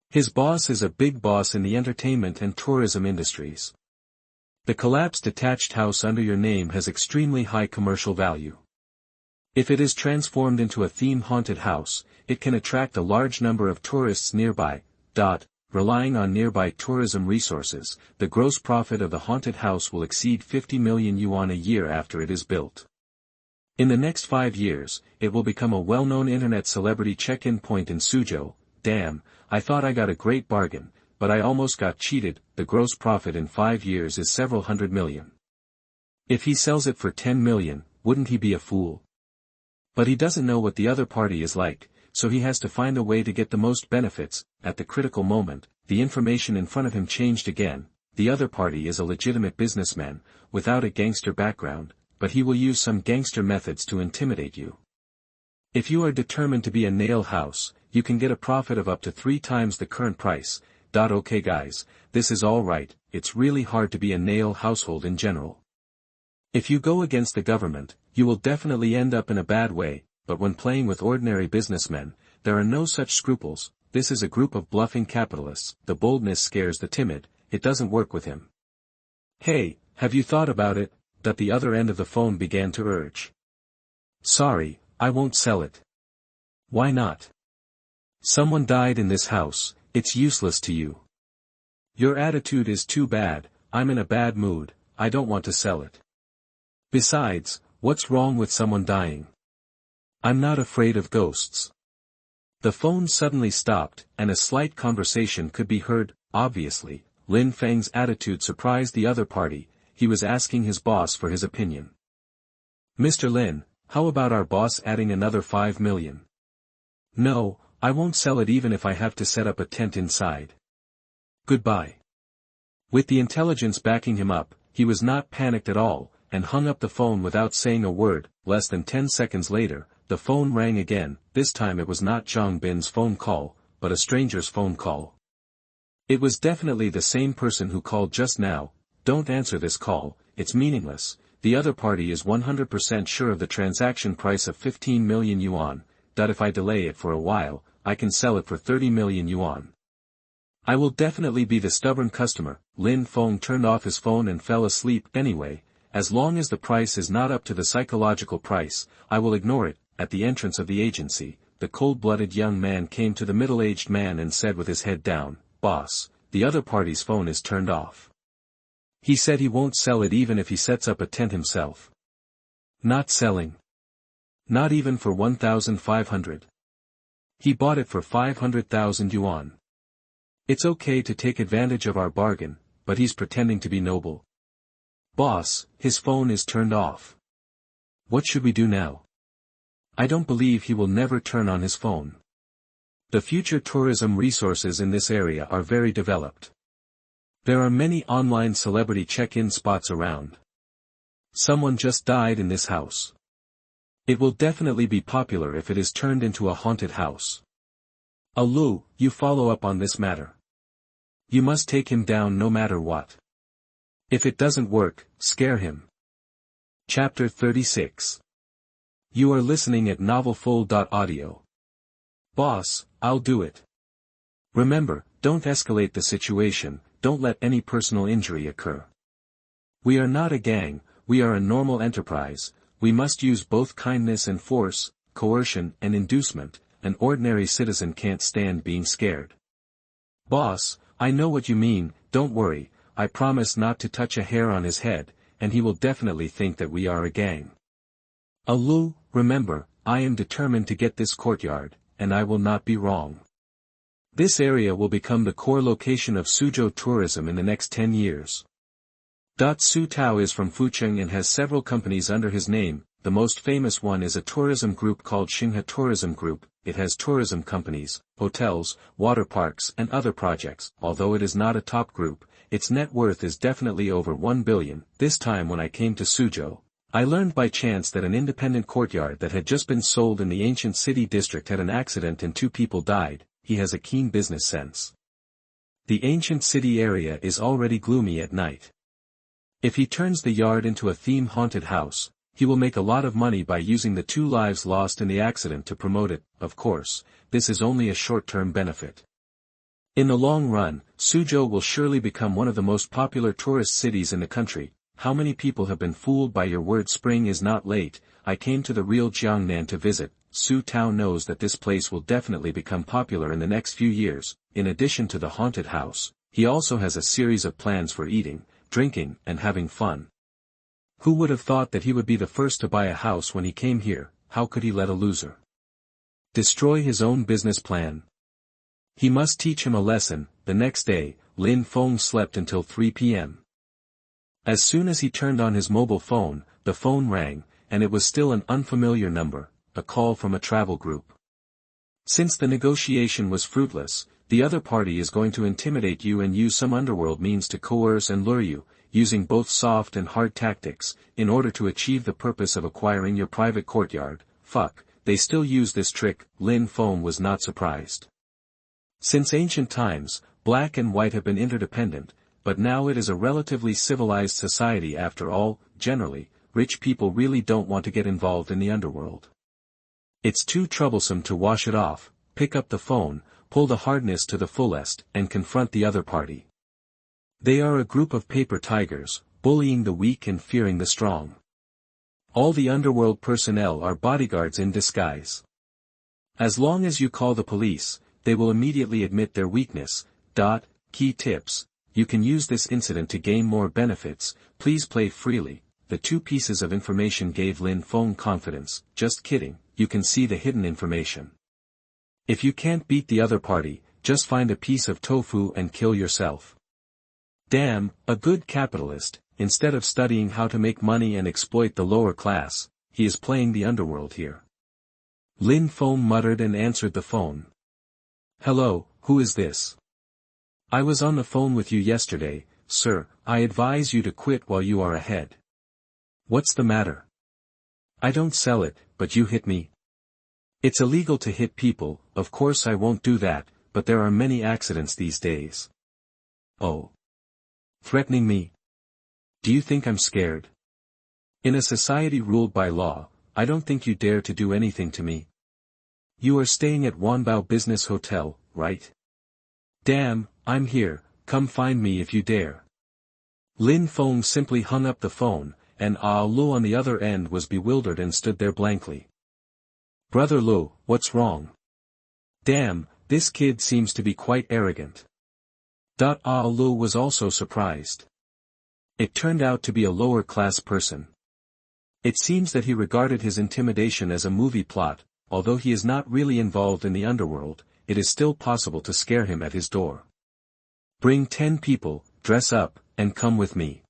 His boss is a big boss in the entertainment and tourism industries. The collapsed detached house under your name has extremely high commercial value. If it is transformed into a theme-haunted house, it can attract a large number of tourists nearby. Relying on nearby tourism resources, the gross profit of the haunted house will exceed 50 million yuan a year after it is built. In the next 5 years, it will become a well-known internet celebrity check-in point in Suzhou. Damn, I thought I got a great bargain, but I almost got cheated. The gross profit in 5 years is several hundred million. If he sells it for 10 million, wouldn't he be a fool? But he doesn't know what the other party is like, so he has to find a way to get the most benefits. At the critical moment, the information in front of him changed again. The other party is a legitimate businessman, without a gangster background, but he will use some gangster methods to intimidate you. If you are determined to be a nail house, you can get a profit of up to 3 times the current price. Okay guys, this is all right, it's really hard to be a nail household in general. If you go against the government, you will definitely end up in a bad way, but when playing with ordinary businessmen, there are no such scruples. This is a group of bluffing capitalists. The boldness scares the timid, it doesn't work with him. Hey, have you thought about it? That the other end of the phone began to urge. Sorry, I won't sell it. Why not? Someone died in this house, it's useless to you. Your attitude is too bad, I'm in a bad mood, I don't want to sell it. Besides, what's wrong with someone dying? I'm not afraid of ghosts. The phone suddenly stopped, and a slight conversation could be heard. Obviously, Lin Feng's attitude surprised the other party. He was asking his boss for his opinion. Mr. Lin, how about our boss adding another 5 million? No, I won't sell it even if I have to set up a tent inside. Goodbye. With the intelligence backing him up, he was not panicked at all, and hung up the phone without saying a word. Less than 10 seconds later, the phone rang again. This time it was not Zhang Bin's phone call, but a stranger's phone call. It was definitely the same person who called just now. Don't answer this call, it's meaningless. The other party is 100% sure of the transaction price of 15 million yuan. If I delay it for a while, I can sell it for 30 million yuan. I will definitely be the stubborn customer. Lin Feng turned off his phone and fell asleep. Anyway, as long as the price is not up to the psychological price, I will ignore it. At the entrance of the agency, the cold-blooded young man came to the middle-aged man and said with his head down, Boss, the other party's phone is turned off. He said he won't sell it even if he sets up a tent himself. Not selling. Not even for 1,500. He bought it for 500,000 yuan. It's okay to take advantage of our bargain, but he's pretending to be noble. Boss, his phone is turned off. What should we do now? I don't believe he will never turn on his phone. The future tourism resources in this area are very developed. There are many online celebrity check-in spots around. Someone just died in this house. It will definitely be popular if it is turned into a haunted house. Alu, you follow up on this matter. You must take him down no matter what. If it doesn't work, scare him. Chapter 36. You are listening at novelfull.audio. Boss, I'll do it. Remember, don't escalate the situation, don't let any personal injury occur. We are not a gang, we are a normal enterprise, we must use both kindness and force, coercion and inducement. An ordinary citizen can't stand being scared. Boss, I know what you mean, don't worry, I promise not to touch a hair on his head, and he will definitely think that we are a gang. Alu, remember, I am determined to get this courtyard, and I will not be wrong. This area will become the core location of Suzhou tourism in the next 10 years. Su Tao is from Fucheng and has several companies under his name. The most famous one is a tourism group called Xinghe Tourism Group. It has tourism companies, hotels, water parks and other projects. Although it is not a top group, its net worth is definitely over 1 billion. This time when I came to Suzhou, I learned by chance that an independent courtyard that had just been sold in the ancient city district had an accident and 2 people died. He has a keen business sense. The ancient city area is already gloomy at night. If he turns the yard into a theme-haunted house, he will make a lot of money by using the 2 lives lost in the accident to promote it. Of course, this is only a short-term benefit. In the long run, Suzhou will surely become one of the most popular tourist cities in the country. How many people have been fooled by your word spring is not late? I came to the real Jiangnan to visit. Su Tao knows that this place will definitely become popular in the next few years. In addition to the haunted house, he also has a series of plans for eating, drinking, and having fun. Who would have thought that he would be the first to buy a house when he came here? How could he let a loser destroy his own business plan? He must teach him a lesson. The next day, Lin Feng slept until 3 p.m. As soon as he turned on his mobile phone, the phone rang, and it was still an unfamiliar number, a call from a travel group. Since the negotiation was fruitless, the other party is going to intimidate you and use some underworld means to coerce and lure you, using both soft and hard tactics, in order to achieve the purpose of acquiring your private courtyard. Fuck, they still use this trick. Lin Feng was not surprised. Since ancient times, black and white have been interdependent, but now it is a relatively civilized society after all. Generally, rich people really don't want to get involved in the underworld. It's too troublesome to wash it off. Pick up the phone, pull the hardness to the fullest, and confront the other party. They are a group of paper tigers, bullying the weak and fearing the strong. All the underworld personnel are bodyguards in disguise. As long as you call the police, they will immediately admit their weakness. Key tips: you can use this incident to gain more benefits. Please play freely. The 2 pieces of information gave Lin Feng confidence. Just kidding, you can see the hidden information. If you can't beat the other party, just find a piece of tofu and kill yourself. Damn, a good capitalist. Instead of studying how to make money and exploit the lower class, he is playing the underworld here. Lin Feng muttered and answered the phone. Hello, who is this? I was on the phone with you yesterday, sir. I advise you to quit while you are ahead. What's the matter? I don't sell it, but you hit me. It's illegal to hit people. Of course I won't do that, but there are many accidents these days. Oh. Threatening me? Do you think I'm scared? In a society ruled by law, I don't think you dare to do anything to me. You are staying at Huangmao Business Hotel, right? Damn, I'm here, come find me if you dare. Lin Feng simply hung up the phone, and Lu on the other end was bewildered and stood there blankly. Brother Lu, what's wrong? Damn, this kid seems to be quite arrogant. Lu was also surprised. It turned out to be a lower-class person. It seems that he regarded his intimidation as a movie plot. Although he is not really involved in the underworld, it is still possible to scare him at his door. Bring 10 people, dress up, and come with me.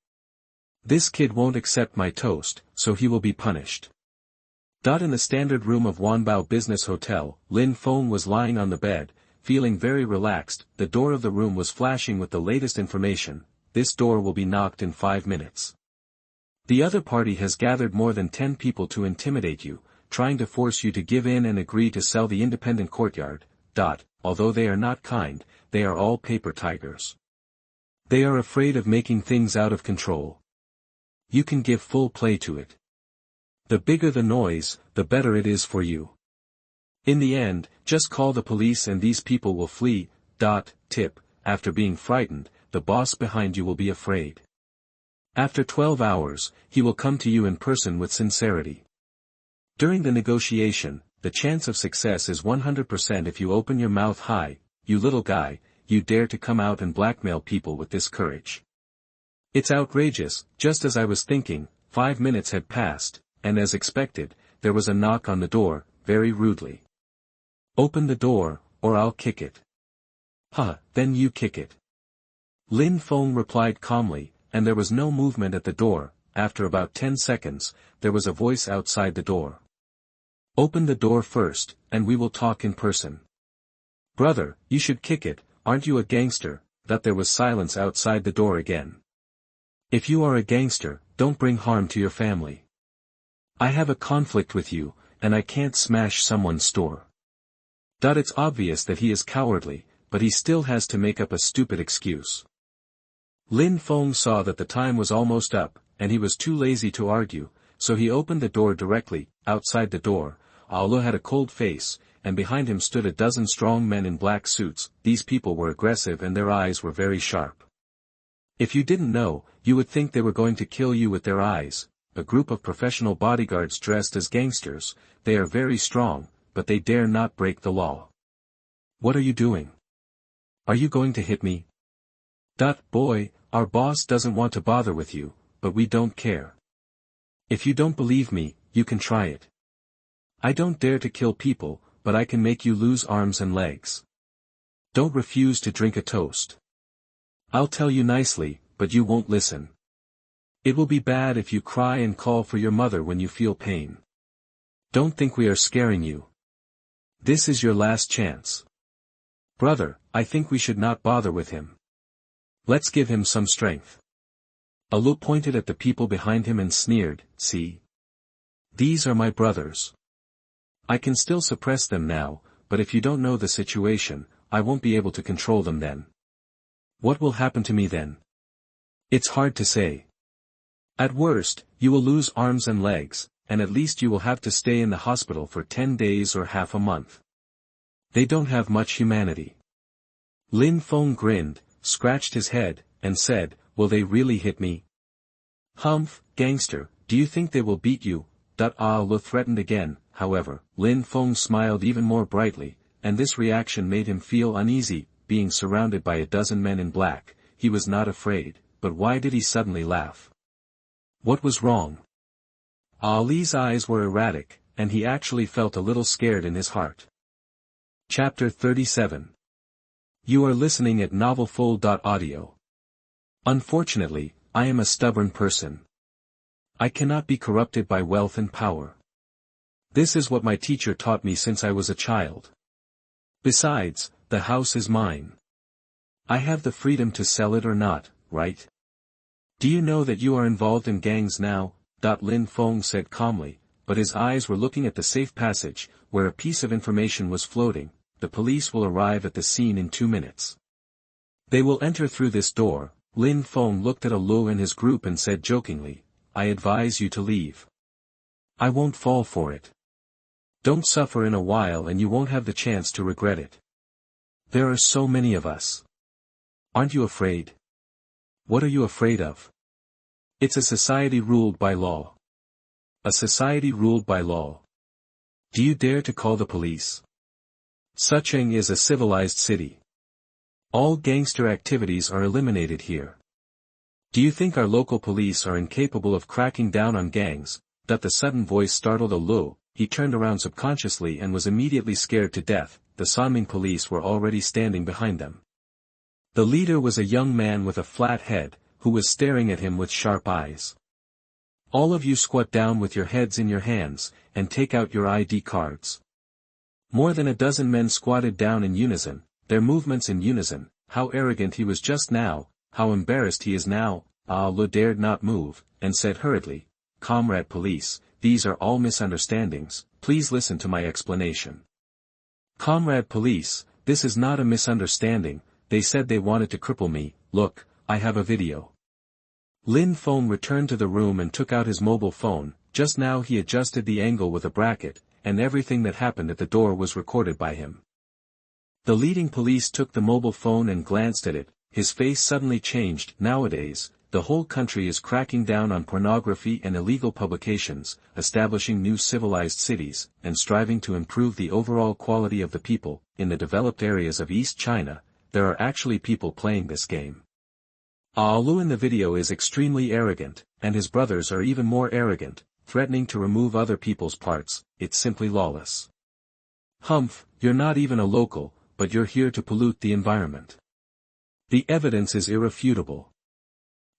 This kid won't accept my toast, so he will be punished. In the standard room of Huangmao Business Hotel, Lin Feng was lying on the bed, feeling very relaxed. The door of the room was flashing with the latest information. This door will be knocked in 5 minutes. The other party has gathered more than 10 people to intimidate you, trying to force you to give in and agree to sell the independent courtyard. Although they are not kind, they are all paper tigers. They are afraid of making things out of control. You can give full play to it. The bigger the noise, the better it is for you. In the end, just call the police and these people will flee. Tip, after being frightened, the boss behind you will be afraid. After 12 hours, he will come to you in person with sincerity. During the negotiation, the chance of success is 100% if you open your mouth high. You little guy, you dare to come out and blackmail people with this courage. It's outrageous. Just as I was thinking, 5 minutes had passed, and as expected, there was a knock on the door, very rudely. Open the door, or I'll kick it. Then you kick it. Lin Feng replied calmly, and there was no movement at the door. After about 10 seconds, there was a voice outside the door. Open the door first, and we will talk in person. Brother, you should kick it, aren't you a gangster? There was silence outside the door again. If you are a gangster, don't bring harm to your family. I have a conflict with you, and I can't smash someone's store. It's obvious that he is cowardly, but he still has to make up a stupid excuse. Lin Feng saw that the time was almost up, and he was too lazy to argue, so he opened the door directly. Outside the door, Aolu had a cold face, and behind him stood a dozen strong men in black suits. These people were aggressive and their eyes were very sharp. If you didn't know, you would think they were going to kill you with their eyes. A group of professional bodyguards dressed as gangsters. They are very strong, but they dare not break the law. What are you doing? Are you going to hit me? Boy, our boss doesn't want to bother with you, but we don't care. If you don't believe me, you can try it. I don't dare to kill people, but I can make you lose arms and legs. Don't refuse to drink a toast. I'll tell you nicely, but you won't listen. It will be bad if you cry and call for your mother when you feel pain. Don't think we are scaring you. This is your last chance. Brother, I think we should not bother with him. Let's give him some strength. Alu pointed at the people behind him and sneered, see? These are my brothers. I can still suppress them now, but if you don't know the situation, I won't be able to control them then. What will happen to me then? It's hard to say. At worst, you will lose arms and legs, and at least you will have to stay in the hospital for 10 days or half a month. They don't have much humanity. Lin Feng grinned, scratched his head, and said, will they really hit me? Humph, gangster, do you think they will beat you? Aolu threatened again. However, Lin Feng smiled even more brightly, and this reaction made him feel uneasy. Being surrounded by a dozen men in black, he was not afraid, but why did he suddenly laugh? What was wrong? Ali's eyes were erratic, and he actually felt a little scared in his heart. Chapter 37. You are listening at novelfull.audio. Unfortunately, I am a stubborn person. I cannot be corrupted by wealth and power. This is what my teacher taught me since I was a child. Besides, the house is mine. I have the freedom to sell it or not, right? Do you know that you are involved in gangs now? Lin Feng said calmly, but his eyes were looking at the safe passage, where a piece of information was floating. The police will arrive at the scene in 2 minutes. They will enter through this door. Lin Feng looked at Alu and his group and said jokingly, I advise you to leave. I won't fall for it. Don't suffer in a while and you won't have the chance to regret it. There are so many of us. Aren't you afraid? What are you afraid of? It's a society ruled by law. A society ruled by law. Do you dare to call the police? Sucheng is a civilized city. All gangster activities are eliminated here. Do you think our local police are incapable of cracking down on gangs? The sudden voice startled Alu. He turned around subconsciously and was immediately scared to death. The Sanming police were already standing behind them. The leader was a young man with a flat head, who was staring at him with sharp eyes. All of you squat down with your heads in your hands, and take out your ID cards. More than a dozen men squatted down in unison, their movements in unison. How arrogant he was just now, how embarrassed he is now. Aolu dared not move, and said hurriedly, Comrade police, these are all misunderstandings, please listen to my explanation. Comrade police, this is not a misunderstanding, they said they wanted to cripple me. Look, I have a video. Lin Feng returned to the room and took out his mobile phone. Just now he adjusted the angle with a bracket, and everything that happened at the door was recorded by him. The leading police took the mobile phone and glanced at it. His face suddenly changed. Nowadays, the whole country is cracking down on pornography and illegal publications, establishing new civilized cities, and striving to improve the overall quality of the people. In the developed areas of East China, there are actually people playing this game. Lu in the video is extremely arrogant, and his brothers are even more arrogant, threatening to remove other people's parts. It's simply lawless. Humph, you're not even a local, but you're here to pollute the environment. The evidence is irrefutable.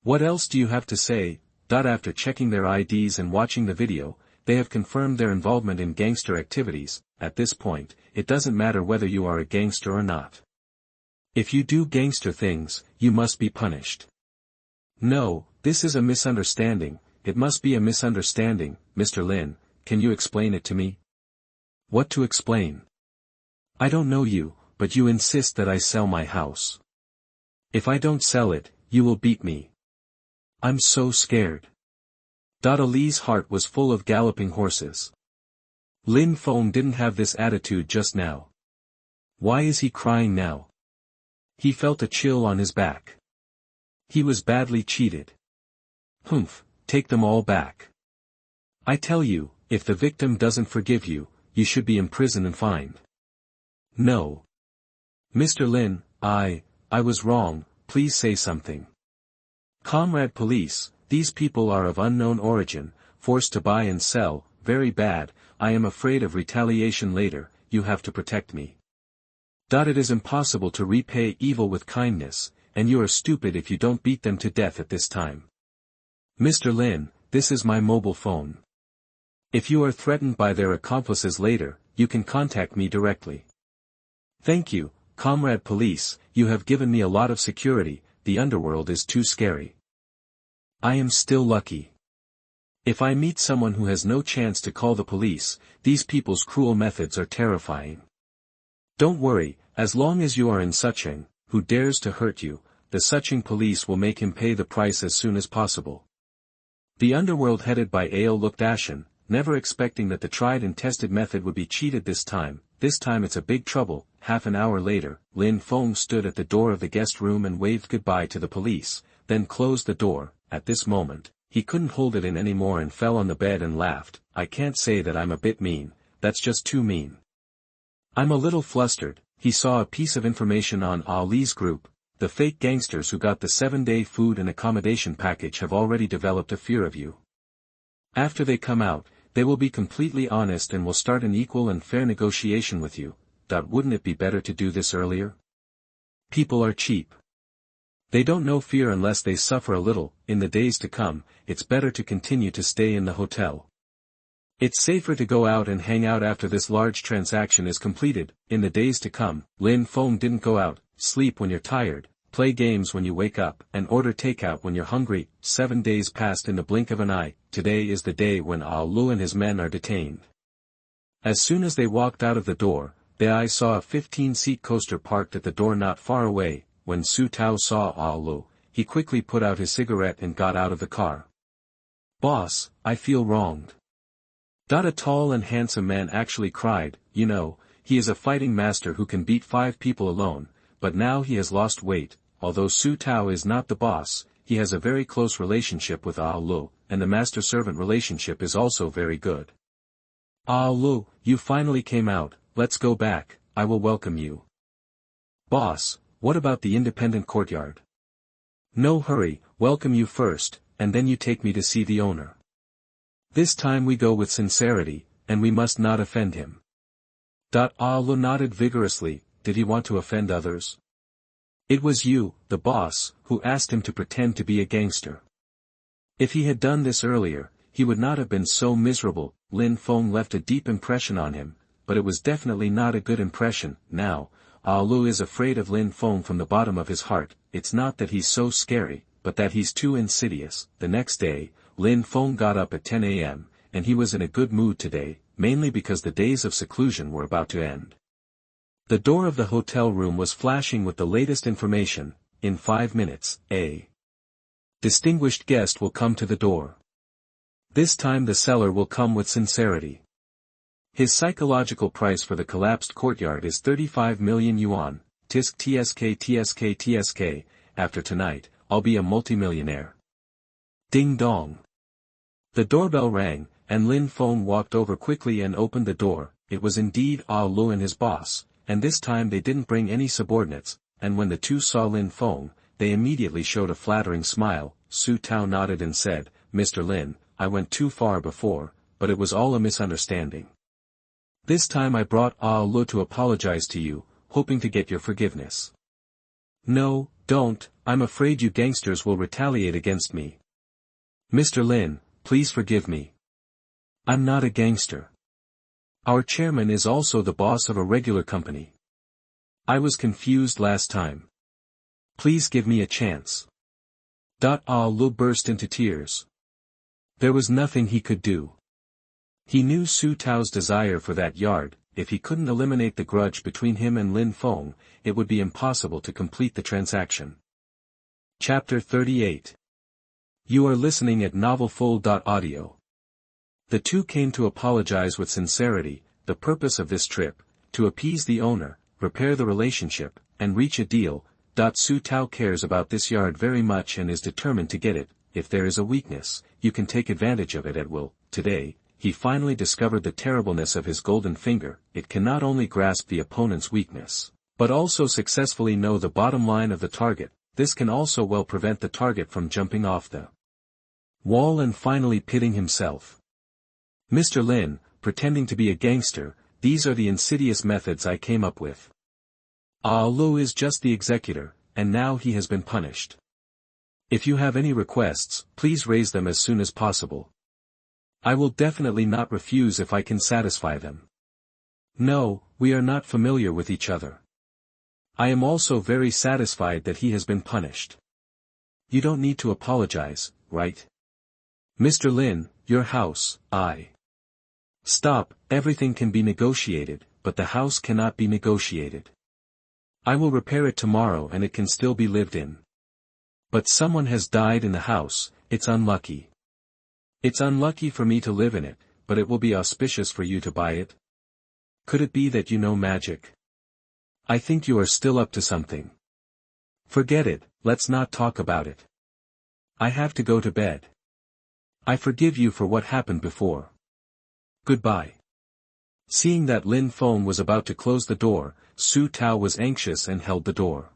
What else do you have to say? After checking their IDs and watching the video, they have confirmed their involvement in gangster activities. At this point, it doesn't matter whether you are a gangster or not. If you do gangster things, you must be punished. No, this is a misunderstanding. It must be a misunderstanding. Mr. Lin, can you explain it to me? What to explain? I don't know you, but you insist that I sell my house. If I don't sell it, you will beat me. I'm so scared. Ali's heart was full of galloping horses. Lin Feng didn't have this attitude just now. Why is he crying now? He felt a chill on his back. He was badly cheated. Humph, take them all back. I tell you, if the victim doesn't forgive you, you should be imprisoned and fined. No. Mr. Lin, I was wrong, please say something. Comrade police, these people are of unknown origin, forced to buy and sell, very bad. I am afraid of retaliation later. You have to protect me. It is impossible to repay evil with kindness, and you are stupid if you don't beat them to death at this time. Mr. Lin, this is my mobile phone. If you are threatened by their accomplices later, you can contact me directly. Thank you, Comrade Police, you have given me a lot of security. The underworld is too scary. I am still lucky. If I meet someone who has no chance to call the police, these people's cruel methods are terrifying. Don't worry, as long as you are in Sucheng, who dares to hurt you, the Sucheng police will make him pay the price as soon as possible. The underworld headed by Ao looked ashen, never expecting that the tried and tested method would be cheated this time. This time it's a big trouble. Half an hour later, Lin Feng stood at the door of the guest room and waved goodbye to the police, then closed the door. At this moment, he couldn't hold it in anymore and fell on the bed and laughed. I can't say that I'm a bit mean, that's just too mean. I'm a little flustered. He saw a piece of information on Ali's group. The fake gangsters who got the 7-day food and accommodation package have already developed a fear of you. After they come out, they will be completely honest and will start an equal and fair negotiation with you. Wouldn't it be better to do this earlier? People are cheap. They don't know fear unless they suffer a little. In the days to come, it's better to continue to stay in the hotel. It's safer to go out and hang out after this large transaction is completed. In the days to come, Lin Feng didn't go out, sleep when you're tired, play games when you wake up, and order takeout when you're hungry. 7 days passed in the blink of an eye. Today is the day when Lu and his men are detained. As soon as they walked out of the door, the eye saw a 15-seat coaster parked at the door not far away. When Su Tao saw Lu, he quickly put out his cigarette and got out of the car. Boss, I feel wronged. A tall and handsome man actually cried. You know, he is a fighting master who can beat 5 people alone, but now he has lost weight. Although Su Tao is not the boss, he has a very close relationship with Lu, and the master-servant relationship is also very good. Lu, you finally came out. Let's go back, I will welcome you. Boss, what about the independent courtyard? No hurry, welcome you first, and then you take me to see the owner. This time we go with sincerity, and we must not offend him. Lu nodded vigorously. Did he want to offend others? It was you, the boss, who asked him to pretend to be a gangster. If he had done this earlier, he would not have been so miserable. Lin Feng left a deep impression on him, but it was definitely not a good impression. Now, Lu is afraid of Lin Feng from the bottom of his heart. It's not that he's so scary, but that he's too insidious. The next day, Lin Feng got up at 10 a.m., and he was in a good mood today, mainly because the days of seclusion were about to end. The door of the hotel room was flashing with the latest information. in 5 minutes, a distinguished guest will come to the door. This time the seller will come with sincerity. His psychological price for the collapsed courtyard is 35 million yuan, tisk tsk tsk tsk, after tonight, I'll be a multimillionaire. Ding dong. The doorbell rang, and Lin Feng walked over quickly and opened the door. It was indeed Ah Lu and his boss, and this time they didn't bring any subordinates, and when the two saw Lin Feng, they immediately showed a flattering smile. Su Tao nodded and said, Mr. Lin, I went too far before, but it was all a misunderstanding. This time I brought Ah Lu to apologize to you, hoping to get your forgiveness. No, don't, I'm afraid you gangsters will retaliate against me. Mr. Lin, please forgive me. I'm not a gangster. Our chairman is also the boss of a regular company. I was confused last time. Please give me a chance. Ah Lu burst into tears. There was nothing he could do. He knew Su Tao's desire for that yard. If he couldn't eliminate the grudge between him and Lin Feng, it would be impossible to complete the transaction. Chapter 38. You are listening at novelfull.audio. The two came to apologize with sincerity. The purpose of this trip, to appease the owner, repair the relationship, and reach a deal. Su Tao cares about this yard very much and is determined to get it. If there is a weakness, you can take advantage of it at will. Today, he finally discovered the terribleness of his golden finger. It can not only grasp the opponent's weakness, but also successfully know the bottom line of the target. This can also well prevent the target from jumping off the wall and finally pitting himself. Mr. Lin, pretending to be a gangster, these are the insidious methods I came up with. Ah Lu is just the executor, and now he has been punished. If you have any requests, please raise them as soon as possible. I will definitely not refuse if I can satisfy them. No, we are not familiar with each other. I am also very satisfied that he has been punished. You don't need to apologize, right? Mr. Lin, your house, Stop, everything can be negotiated, but the house cannot be negotiated. I will repair it tomorrow and it can still be lived in. But someone has died in the house, it's unlucky. It's unlucky for me to live in it, but it will be auspicious for you to buy it. Could it be that you know magic? I think you are still up to something. Forget it, let's not talk about it. I have to go to bed. I forgive you for what happened before. Goodbye. Seeing that Lin Feng was about to close the door, Su Tao was anxious and held the door.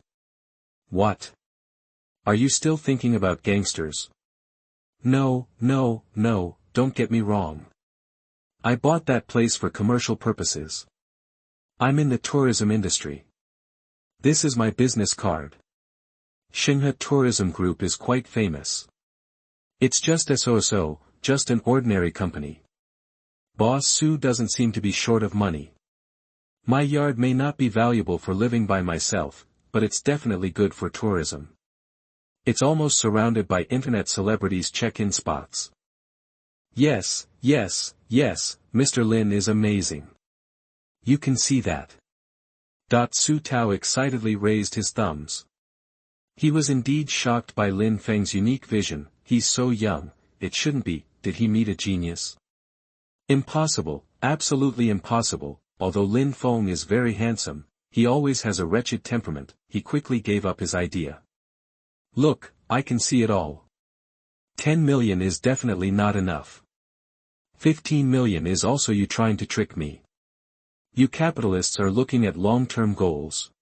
What? Are you still thinking about gangsters? No, don't get me wrong. I bought that place for commercial purposes. I'm in the tourism industry. This is my business card. Xinghe Tourism Group is quite famous. It's just so, just an ordinary company. Boss Su doesn't seem to be short of money. My yard may not be valuable for living by myself, but it's definitely good for tourism. It's almost surrounded by internet celebrities' check-in spots. Yes, Mr. Lin is amazing. You can see that. Su Tao excitedly raised his thumbs. He was indeed shocked by Lin Feng's unique vision. He's so young, it shouldn't be. Did he meet a genius? Impossible, absolutely impossible. Although Lin Feng is very handsome, he always has a wretched temperament. He quickly gave up his idea. Look, I can see it all. 10 million is definitely not enough. 15 million is also you trying to trick me. You capitalists are looking at long-term goals.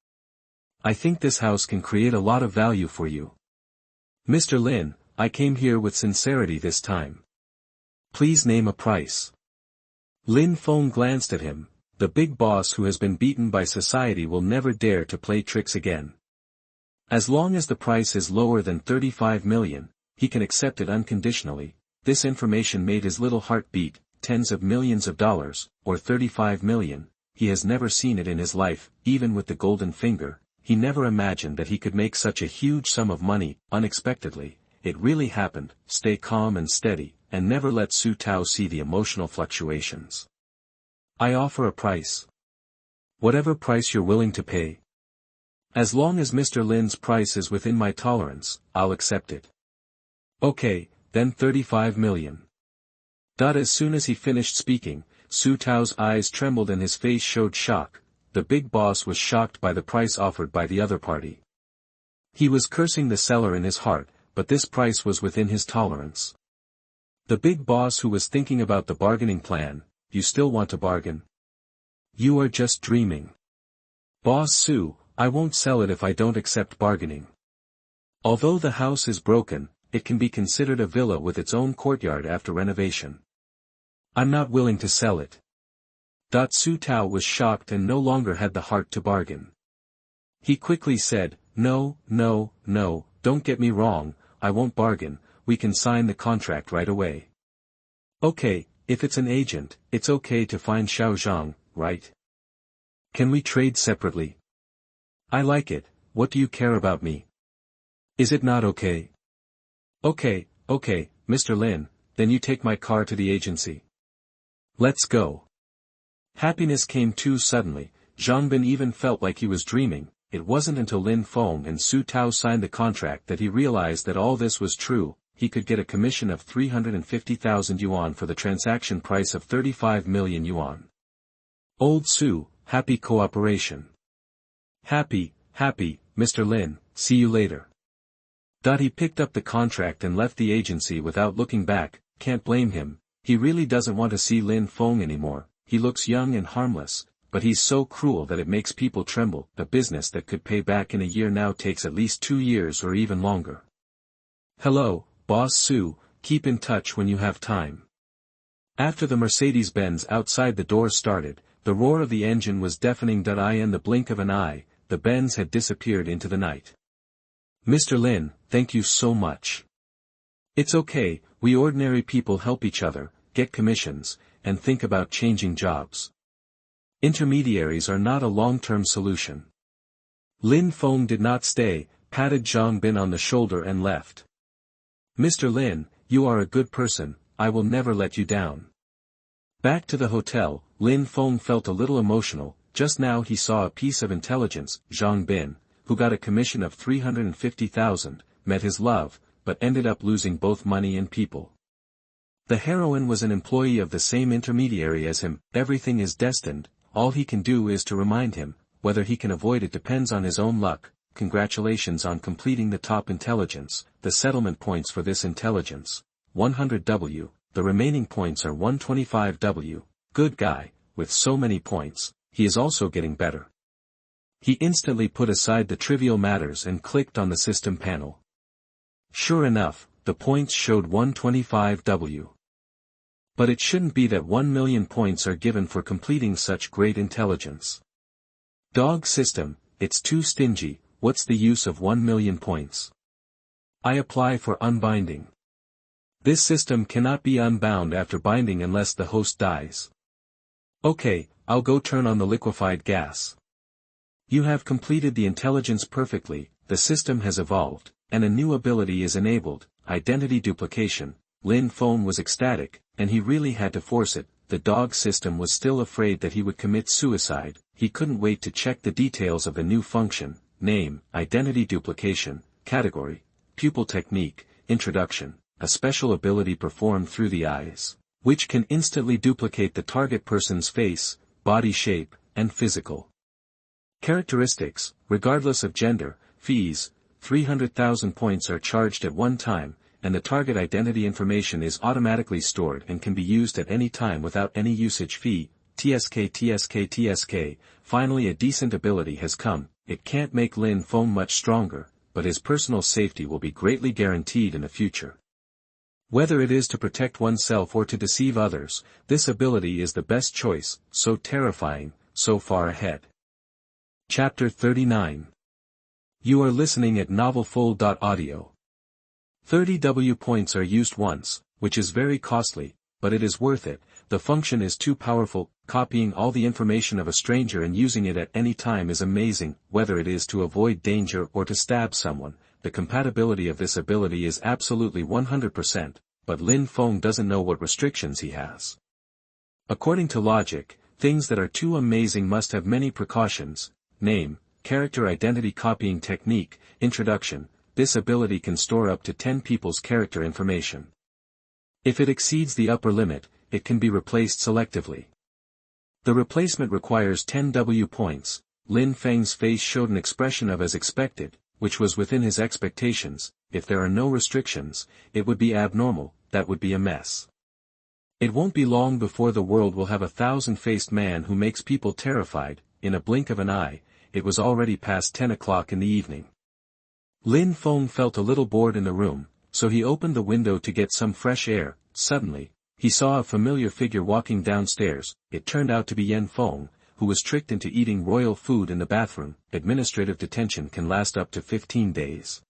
I think this house can create a lot of value for you. Mr. Lin, I came here with sincerity this time. Please name a price. Lin Feng glanced at him. The big boss who has been beaten by society will never dare to play tricks again. As long as the price is lower than 35 million, he can accept it unconditionally. This information made his little heart beat. Tens of millions of dollars, or 35 million, he has never seen it in his life. Even with the golden finger, he never imagined that he could make such a huge sum of money, unexpectedly. It really happened. Stay calm and steady, and never let Su Tao see the emotional fluctuations. I offer a price. Whatever price you're willing to pay. As long as Mr. Lin's price is within my tolerance, I'll accept it. Okay, then 35 million. As soon as he finished speaking, Su Tao's eyes trembled and his face showed shock. The big boss was shocked by the price offered by the other party. He was cursing the seller in his heart, but this price was within his tolerance. The big boss who was thinking about the bargaining plan, you still want to bargain? You are just dreaming. Boss Su, I won't sell it if I don't accept bargaining. Although the house is broken, it can be considered a villa with its own courtyard after renovation. I'm not willing to sell it. Su Tao was shocked and no longer had the heart to bargain. He quickly said, No, don't get me wrong, I won't bargain, we can sign the contract right away. Okay, if it's an agent, it's okay to find Xiaozhang, right? Can we trade separately? I like it, what do you care about me? Is it not okay? Okay, Mr. Lin, then you take my car to the agency. Let's go. Happiness came too suddenly, Zhang Bin even felt like he was dreaming. It wasn't until Lin Feng and Su Tao signed the contract that he realized that all this was true. He could get a commission of 350,000 yuan for the transaction price of 35 million yuan. Old Su, happy cooperation. Happy, Mr. Lin, see you later. He picked up the contract and left the agency without looking back. Can't blame him, he really doesn't want to see Lin Feng anymore. He looks young and harmless, but he's so cruel that it makes people tremble. A business that could pay back in a year now takes at least 2 years or even longer. Hello, Boss Su, keep in touch when you have time. After the Mercedes-Benz outside the door started, the roar of the engine was deafening. In the blink of an eye, the Benz had disappeared into the night. Mr. Lin, thank you so much. It's okay, we ordinary people help each other, get commissions, and think about changing jobs. Intermediaries are not a long-term solution. Lin Feng did not stay, patted Zhang Bin on the shoulder and left. Mr. Lin, you are a good person, I will never let you down. Back to the hotel, Lin Feng felt a little emotional. Just now he saw a piece of intelligence. Zhang Bin, who got a commission of 350,000, met his love, but ended up losing both money and people. The heroine was an employee of the same intermediary as him. Everything is destined, all he can do is to remind him. Whether he can avoid it depends on his own luck. Congratulations on completing the top intelligence. The settlement points for this intelligence, 100W, the remaining points are 125W. Good guy, with so many points, he is also getting better. He instantly put aside the trivial matters and clicked on the system panel. Sure enough, the points showed 125W. But it shouldn't be that 1 million points are given for completing such great intelligence. Dog system, it's too stingy. What's the use of 1 million points? I apply for unbinding. This system cannot be unbound after binding unless the host dies. Okay, I'll go turn on the liquefied gas. You have completed the intelligence perfectly, the system has evolved, and a new ability is enabled, identity duplication. Lin Feng was ecstatic, and he really had to force it. The dog system was still afraid that he would commit suicide. He couldn't wait to check the details of the new function. Name, identity duplication, category, pupil technique, introduction, a special ability performed through the eyes, which can instantly duplicate the target person's face, body shape, and physical characteristics, regardless of gender. Fees, 300,000 points are charged at one time, and the target identity information is automatically stored and can be used at any time without any usage fee. TSK. Finally a decent ability has come. It can't make Lin Feng much stronger, but his personal safety will be greatly guaranteed in the future. Whether it is to protect oneself or to deceive others, this ability is the best choice. So terrifying, so far ahead. Chapter 39. You are listening at novelfull.audio. 30W points are used once, which is very costly, but it is worth it. The function is too powerful. Copying all the information of a stranger and using it at any time is amazing. Whether it is to avoid danger or to stab someone, the compatibility of this ability is absolutely 100%, but Lin Feng doesn't know what restrictions he has. According to logic, things that are too amazing must have many precautions. Name, character identity copying technique, introduction. This ability can store up to 10 people's character information. If it exceeds the upper limit, it can be replaced selectively. The replacement requires 10 W points. Lin Feng's face showed an expression of as expected, which was within his expectations. If there are no restrictions, it would be abnormal, that would be a mess. It won't be long before the world will have a 1,000-faced man who makes people terrified. In a blink of an eye, it was already past 10 o'clock in the evening. Lin Feng felt a little bored in the room, so he opened the window to get some fresh air. Suddenly, he saw a familiar figure walking downstairs. It turned out to be Lin Feng, who was tricked into eating royal food in the bathroom. Administrative detention can last up to 15 days.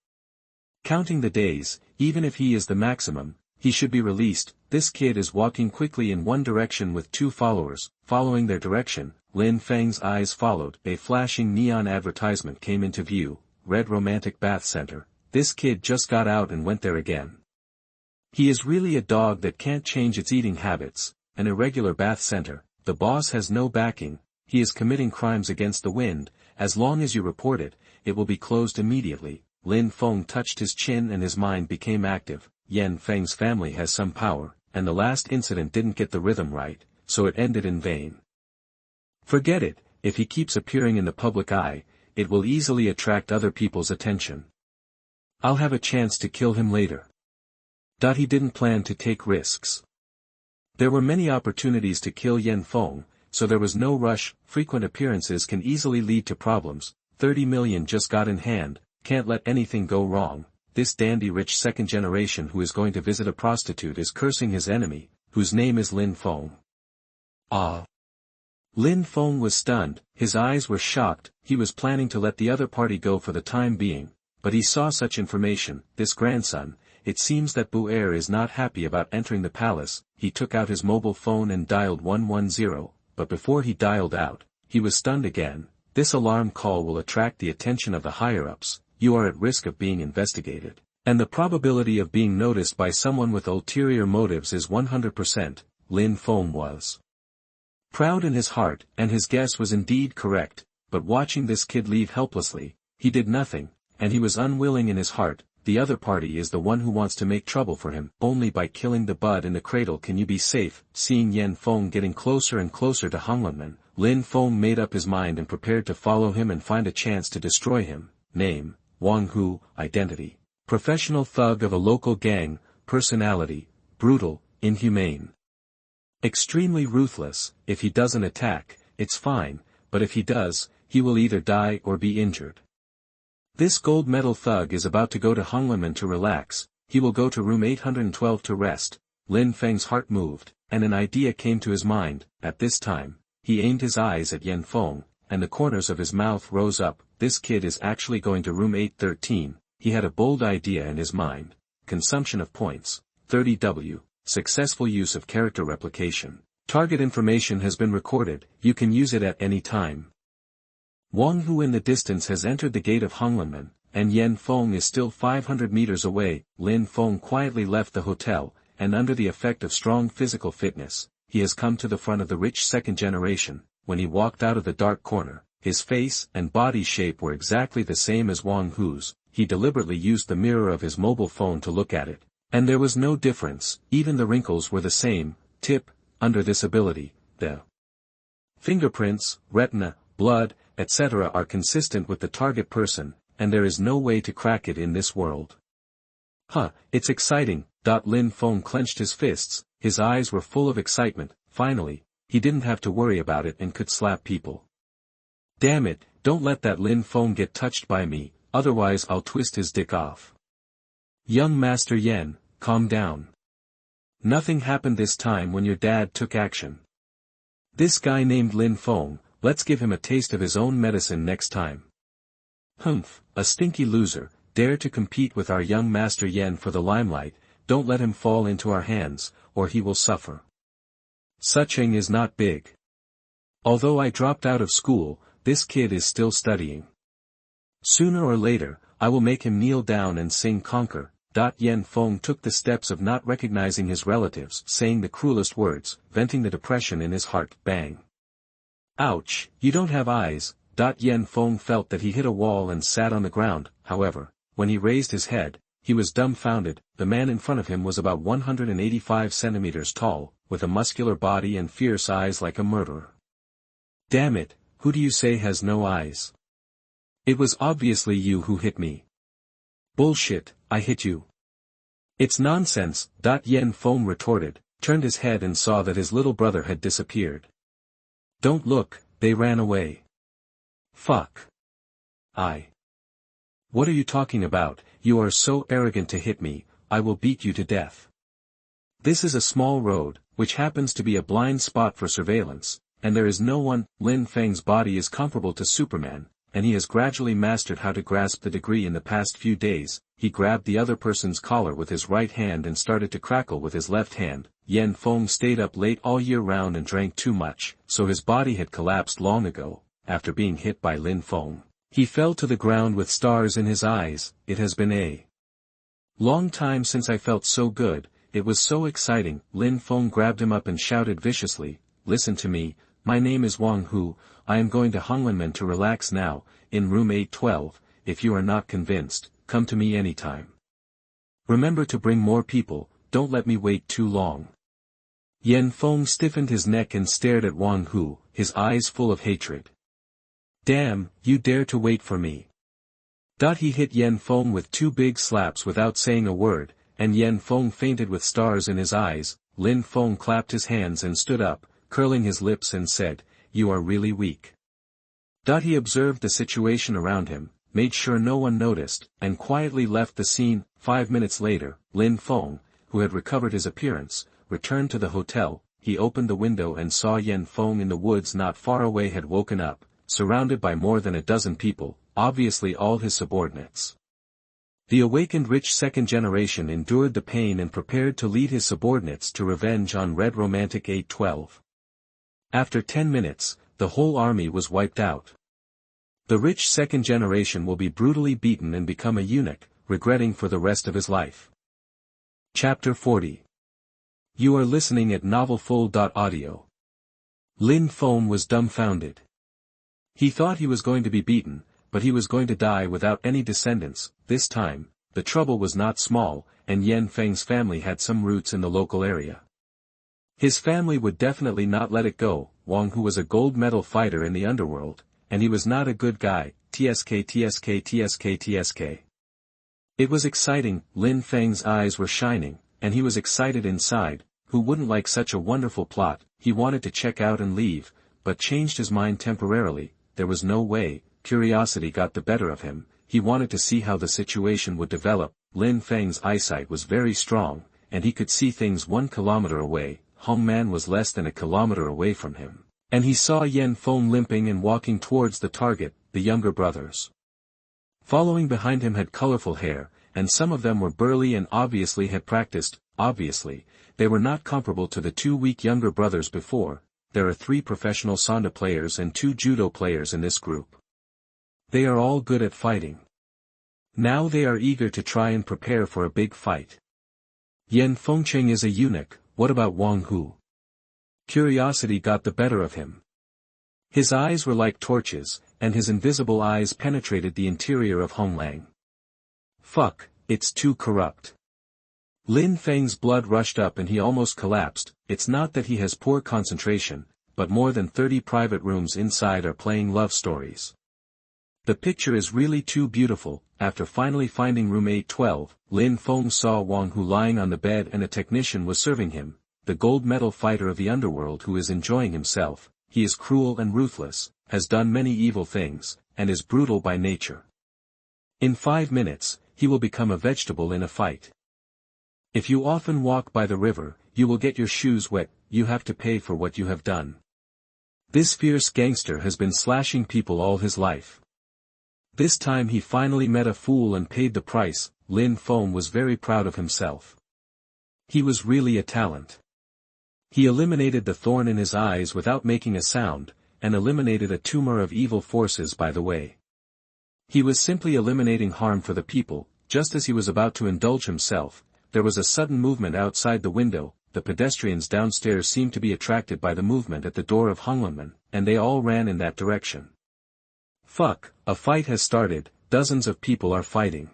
Counting the days, even if he is the maximum, he should be released. This kid is walking quickly in one direction with 2 followers. Following their direction, Lin Feng's eyes followed. A flashing neon advertisement came into view. Red Romantic Bath Center. This kid just got out and went there again. He is really a dog that can't change its eating habits. An irregular bath center. The boss has no backing. He is committing crimes against the wind. As long as you report it, it will be closed immediately. Lin Feng touched his chin and his mind became active. Lin Feng's family has some power, and the last incident didn't get the rhythm right, so it ended in vain. Forget it. If he keeps appearing in the public eye, it will easily attract other people's attention. I'll have a chance to kill him later. He didn't plan to take risks. There were many opportunities to kill Lin Feng, so there was no rush. Frequent appearances can easily lead to problems. 30 million just got in hand, can't let anything go wrong. This dandy rich second generation who is going to visit a prostitute is cursing his enemy, whose name is Lin Feng. Ah! Lin Feng was stunned, his eyes were shocked. He was planning to let the other party go for the time being, but he saw such information. This grandson, it seems that Bu-er is not happy about entering the palace. He took out his mobile phone and dialed 110, but before he dialed out, he was stunned again. This alarm call will attract the attention of the higher-ups. You are at risk of being investigated, and the probability of being noticed by someone with ulterior motives is 100%. Lin Feng was proud in his heart, and his guess was indeed correct, but watching this kid leave helplessly, he did nothing, and he was unwilling in his heart. The other party is the one who wants to make trouble for him. Only by killing the bud in the cradle can you be safe. Seeing Lin Feng getting closer and closer to Huangmao, Lin Feng made up his mind and prepared to follow him and find a chance to destroy him. Name, Wang Hu. Identity, professional thug of a local gang. Personality, brutal, inhumane. Extremely ruthless. If he doesn't attack, it's fine, but if he does, he will either die or be injured. This gold medal thug is about to go to Huangmao to relax. He will go to room 812 to rest. Lin Feng's heart moved, and an idea came to his mind. At this time, he aimed his eyes at Lin Feng, and the corners of his mouth rose up. This kid is actually going to room 813. He had a bold idea in his mind. Consumption of points, 30 W. Successful use of character replication. Target information has been recorded. You can use it at any time. Wang Hu in the distance has entered the gate of Huangmao, and Lin Feng is still 500 meters away. Lin Feng quietly left the hotel, and under the effect of strong physical fitness, he has come to the front of the rich second generation. When he walked out of the dark corner, his face and body shape were exactly the same as Wang Hu's. He deliberately used the mirror of his mobile phone to look at it, and there was no difference. Even the wrinkles were the same. Tip, under this ability, the fingerprints, retina, blood, etc. are consistent with the target person, and there is no way to crack it in this world. It's exciting. Lin Feng clenched his fists, his eyes were full of excitement. Finally, he didn't have to worry about it and could slap people. Damn it, don't let that Lin Feng get touched by me, otherwise I'll twist his dick off. Young Master Yen, calm down. Nothing happened this time when your dad took action. This guy named Lin Feng, let's give him a taste of his own medicine next time. Humph, a stinky loser, dare to compete with our young Master Yen for the limelight. Don't let him fall into our hands, or he will suffer. Suching is not big. Although I dropped out of school, this kid is still studying. Sooner or later, I will make him kneel down and sing conquer. Lin Feng took the steps of not recognizing his relatives, saying the cruelest words, venting the depression in his heart. Bang. Ouch, you don't have eyes. Yen Feng felt that he hit a wall and sat on the ground. However, when he raised his head, he was dumbfounded. The man in front of him was about 185 centimeters tall, with a muscular body and fierce eyes like a murderer. Damn it, who do you say has no eyes? It was obviously you who hit me. Bullshit, I hit you. It's nonsense, Yen Feng retorted, turned his head and saw that his little brother had disappeared. Don't look, they ran away. Fuck. What are you talking about? You are so arrogant to hit me, I will beat you to death. This is a small road, which happens to be a blind spot for surveillance, and there is no one. Lin Feng's body is comparable to Superman, and he has gradually mastered how to grasp the degree in the past few days. He grabbed the other person's collar with his right hand and started to crackle with his left hand. Yen Feng stayed up late all year round and drank too much, so his body had collapsed long ago. After being hit by Lin Feng, he fell to the ground with stars in his eyes. It has been a long time since I felt so good, it was so exciting. Lin Feng grabbed him up and shouted viciously, listen to me, my name is Wang Hu, I am going to Huangmao to relax now, in room 812, if you are not convinced, come to me anytime. Remember to bring more people, don't let me wait too long. Yen Feng stiffened his neck and stared at Wang Hu, his eyes full of hatred. Damn, you dare to wait for me. He hit Yen Feng with 2 big slaps without saying a word, and Yen Feng fainted with stars in his eyes. Lin Feng clapped his hands and stood up, curling his lips and said, you are really weak. He observed the situation around him, made sure no one noticed, and quietly left the scene. 5 minutes later, Lin Feng, who had recovered his appearance, returned to the hotel. He opened the window and saw Yen Feng in the woods not far away had woken up, surrounded by more than a dozen people, obviously all his subordinates. The awakened rich second generation endured the pain and prepared to lead his subordinates to revenge on Red Romantic 812. After 10 minutes, the whole army was wiped out. The rich second generation will be brutally beaten and become a eunuch, regretting for the rest of his life. Chapter 40. You are listening at novelfull.audio. Lin Feng was dumbfounded. He thought he was going to be beaten, but he was going to die without any descendants. This time, the trouble was not small, and Yen Feng's family had some roots in the local area. His family would definitely not let it go. Wang Hu was a gold medal fighter in the underworld, and he was not a good guy. Tsk. It was exciting. Lin Feng's eyes were shining, and he was excited inside. Who wouldn't like such a wonderful plot? He wanted to check out and leave, but changed his mind temporarily. There was no way. Curiosity got the better of him. He wanted to see how the situation would develop. Lin Feng's eyesight was very strong, and he could see things 1 kilometer away. Huangmao was less than a kilometer away from him, and he saw Yen Feng limping and walking towards the target. The younger brothers following behind him had colorful hair, and some of them were burly and obviously had practiced. Obviously, they were not comparable to the 2 weak younger brothers before. There are 3 professional Sanda players and 2 judo players in this group. They are all good at fighting. Now they are eager to try and prepare for a big fight. Yen Fengcheng is a eunuch, what about Wang Hu? Curiosity got the better of him. His eyes were like torches, and his invisible eyes penetrated the interior of Huangmao. Fuck, it's too corrupt. Lin Feng's blood rushed up and he almost collapsed. It's not that he has poor concentration, but more than 30 private rooms inside are playing love stories. The picture is really too beautiful. After finally finding room 812, Lin Feng saw Wang Hu lying on the bed and a technician was serving him, the gold medal fighter of the underworld who is enjoying himself. He is cruel and ruthless, has done many evil things, and is brutal by nature. In 5 minutes, he will become a vegetable in a fight. If you often walk by the river, you will get your shoes wet. You have to pay for what you have done. This fierce gangster has been slashing people all his life. This time he finally met a fool and paid the price. Lin Feng was very proud of himself. He was really a talent. He eliminated the thorn in his eyes without making a sound, and eliminated a tumor of evil forces by the way. He was simply eliminating harm for the people. Just as he was about to indulge himself, there was a sudden movement outside the window. The pedestrians downstairs seemed to be attracted by the movement at the door of Huangmao, and they all ran in that direction. Fuck, a fight has started, dozens of people are fighting.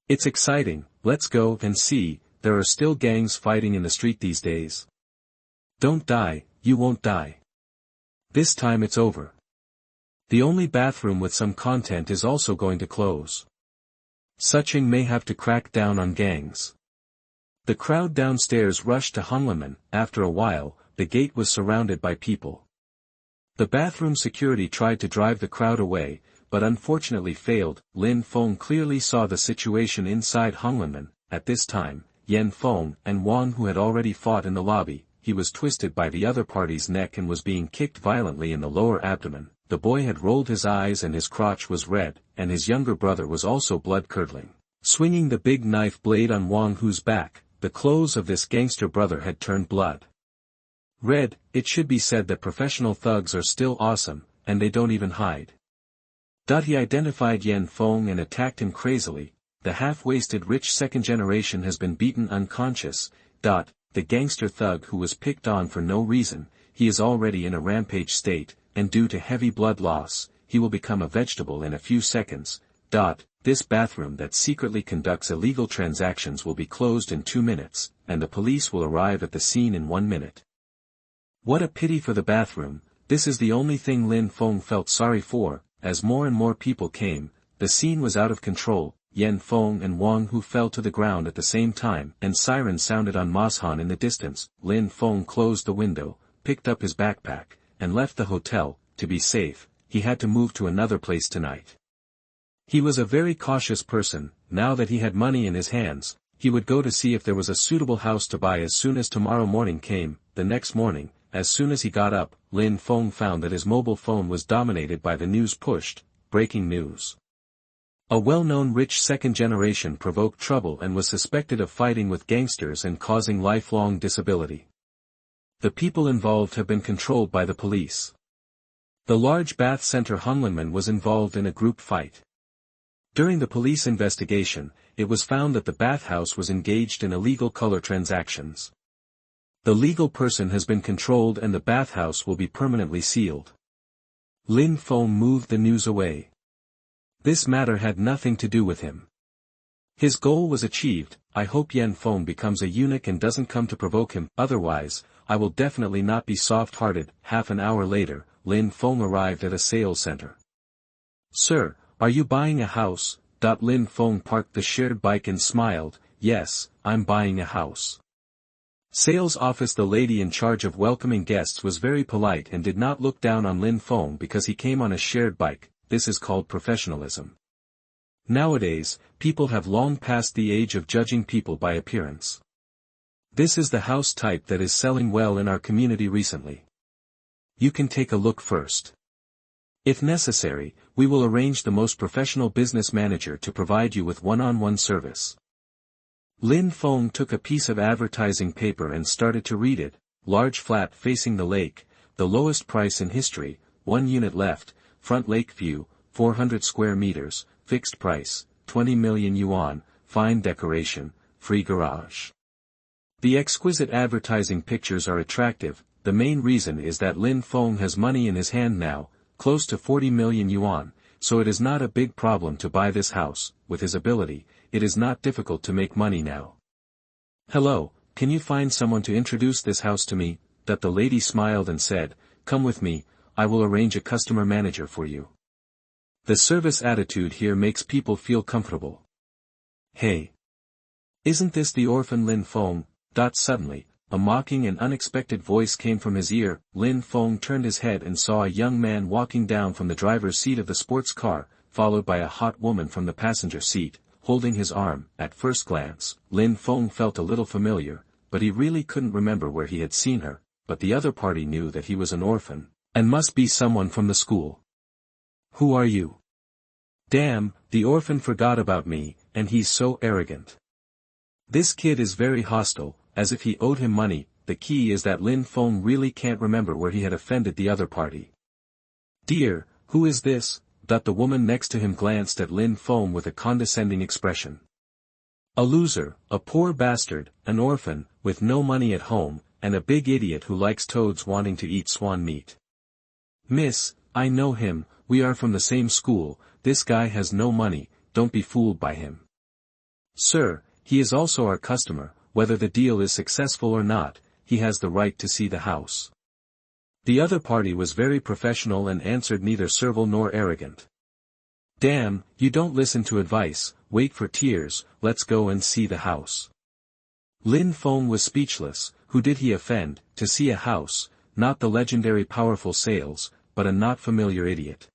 It's exciting, let's go and see, there are still gangs fighting in the street these days. Don't die, you won't die. This time it's over. The only bathroom with some content is also going to close. Suching may have to crack down on gangs. The crowd downstairs rushed to Huangmao. After a while, the gate was surrounded by people. The bathroom security tried to drive the crowd away, but unfortunately failed. Lin Feng clearly saw the situation inside Huangmao. At this time, Yan Feng and Wang, who had already fought in the lobby, he was twisted by the other party's neck and was being kicked violently in the lower abdomen. The boy had rolled his eyes and his crotch was red, and his younger brother was also blood-curdling. Swinging the big knife blade on Wang Hu's back, the clothes of this gangster brother had turned blood red. It should be said that professional thugs are still awesome, and they don't even hide. He identified Yan Feng and attacked him crazily. The half-wasted rich second generation has been beaten unconscious. The gangster thug who was picked on for no reason, he is already in a rampage state, and due to heavy blood loss, he will become a vegetable in a few seconds. This bathroom that secretly conducts illegal transactions will be closed in 2 minutes, and the police will arrive at the scene in 1 minute. What a pity for the bathroom. This is the only thing Lin Feng felt sorry for. As more and more people came, the scene was out of control. Yan Feng and Wang Hu fell to the ground at the same time, and sirens sounded on Mashan in the distance. Lin Feng closed the window, picked up his backpack, and left the hotel. To be safe, he had to move to another place tonight. He was a very cautious person. Now that he had money in his hands, he would go to see if there was a suitable house to buy as soon as tomorrow morning came. The next morning, as soon as he got up, Lin Feng found that his mobile phone was dominated by the news pushed. Breaking news. A well-known rich second generation provoked trouble and was suspected of fighting with gangsters and causing lifelong disability. The people involved have been controlled by the police. The large bath center Huangmao was involved in a group fight. During the police investigation, it was found that the bathhouse was engaged in illegal color transactions. The legal person has been controlled and the bathhouse will be permanently sealed. Lin Feng moved the news away. This matter had nothing to do with him. His goal was achieved. I hope Yan Feng becomes a eunuch and doesn't come to provoke him, otherwise, I will definitely not be soft-hearted. Half an hour later, Lin Feng arrived at a sales center. Sir, are you buying a house? Lin Feng parked the shared bike and smiled. Yes, I'm buying a house. Sales office. The lady in charge of welcoming guests was very polite and did not look down on Lin Feng because he came on a shared bike. This is called professionalism. Nowadays, people have long passed the age of judging people by appearance. This is the house type that is selling well in our community recently. You can take a look first. If necessary, we will arrange the most professional business manager to provide you with one-on-one service. Lin Feng took a piece of advertising paper and started to read it. Large flat facing the lake, the lowest price in history, 1 unit left, front lake view, 400 square meters, fixed price, 20 million yuan, fine decoration, free garage. The exquisite advertising pictures are attractive. The main reason is that Lin Feng has money in his hand now, close to 40 million yuan, so it is not a big problem to buy this house. With his ability, it is not difficult to make money now. Hello, can you find someone to introduce this house to me? The lady smiled and said, come with me, I will arrange a customer manager for you. The service attitude here makes people feel comfortable. Hey! Isn't this the orphan Lin Feng? Suddenly, a mocking and unexpected voice came from his ear. Lin Feng turned his head and saw a young man walking down from the driver's seat of the sports car, followed by a hot woman from the passenger seat, holding his arm. At first glance, Lin Feng felt a little familiar, but he really couldn't remember where he had seen her, but the other party knew that he was an orphan, and must be someone from the school. Who are you? Damn, the orphan forgot about me, and he's so arrogant. This kid is very hostile, as if he owed him money. The key is that Lin Feng really can't remember where he had offended the other party. Dear, who is this? The woman next to him glanced at Lin Feng with a condescending expression. A loser, a poor bastard, an orphan, with no money at home, and a big idiot who likes toads wanting to eat swan meat. Miss, I know him. we are from the same school, this guy has no money, don't be fooled by him. Sir, he is also our customer, whether the deal is successful or not, he has the right to see the house. The other party was very professional and answered neither servile nor arrogant. Damn, you don't listen to advice, wait for tears, let's go and see the house. Lin Feng was speechless. Who did he offend, to see a house, not the legendary powerful sales, but a not familiar idiot.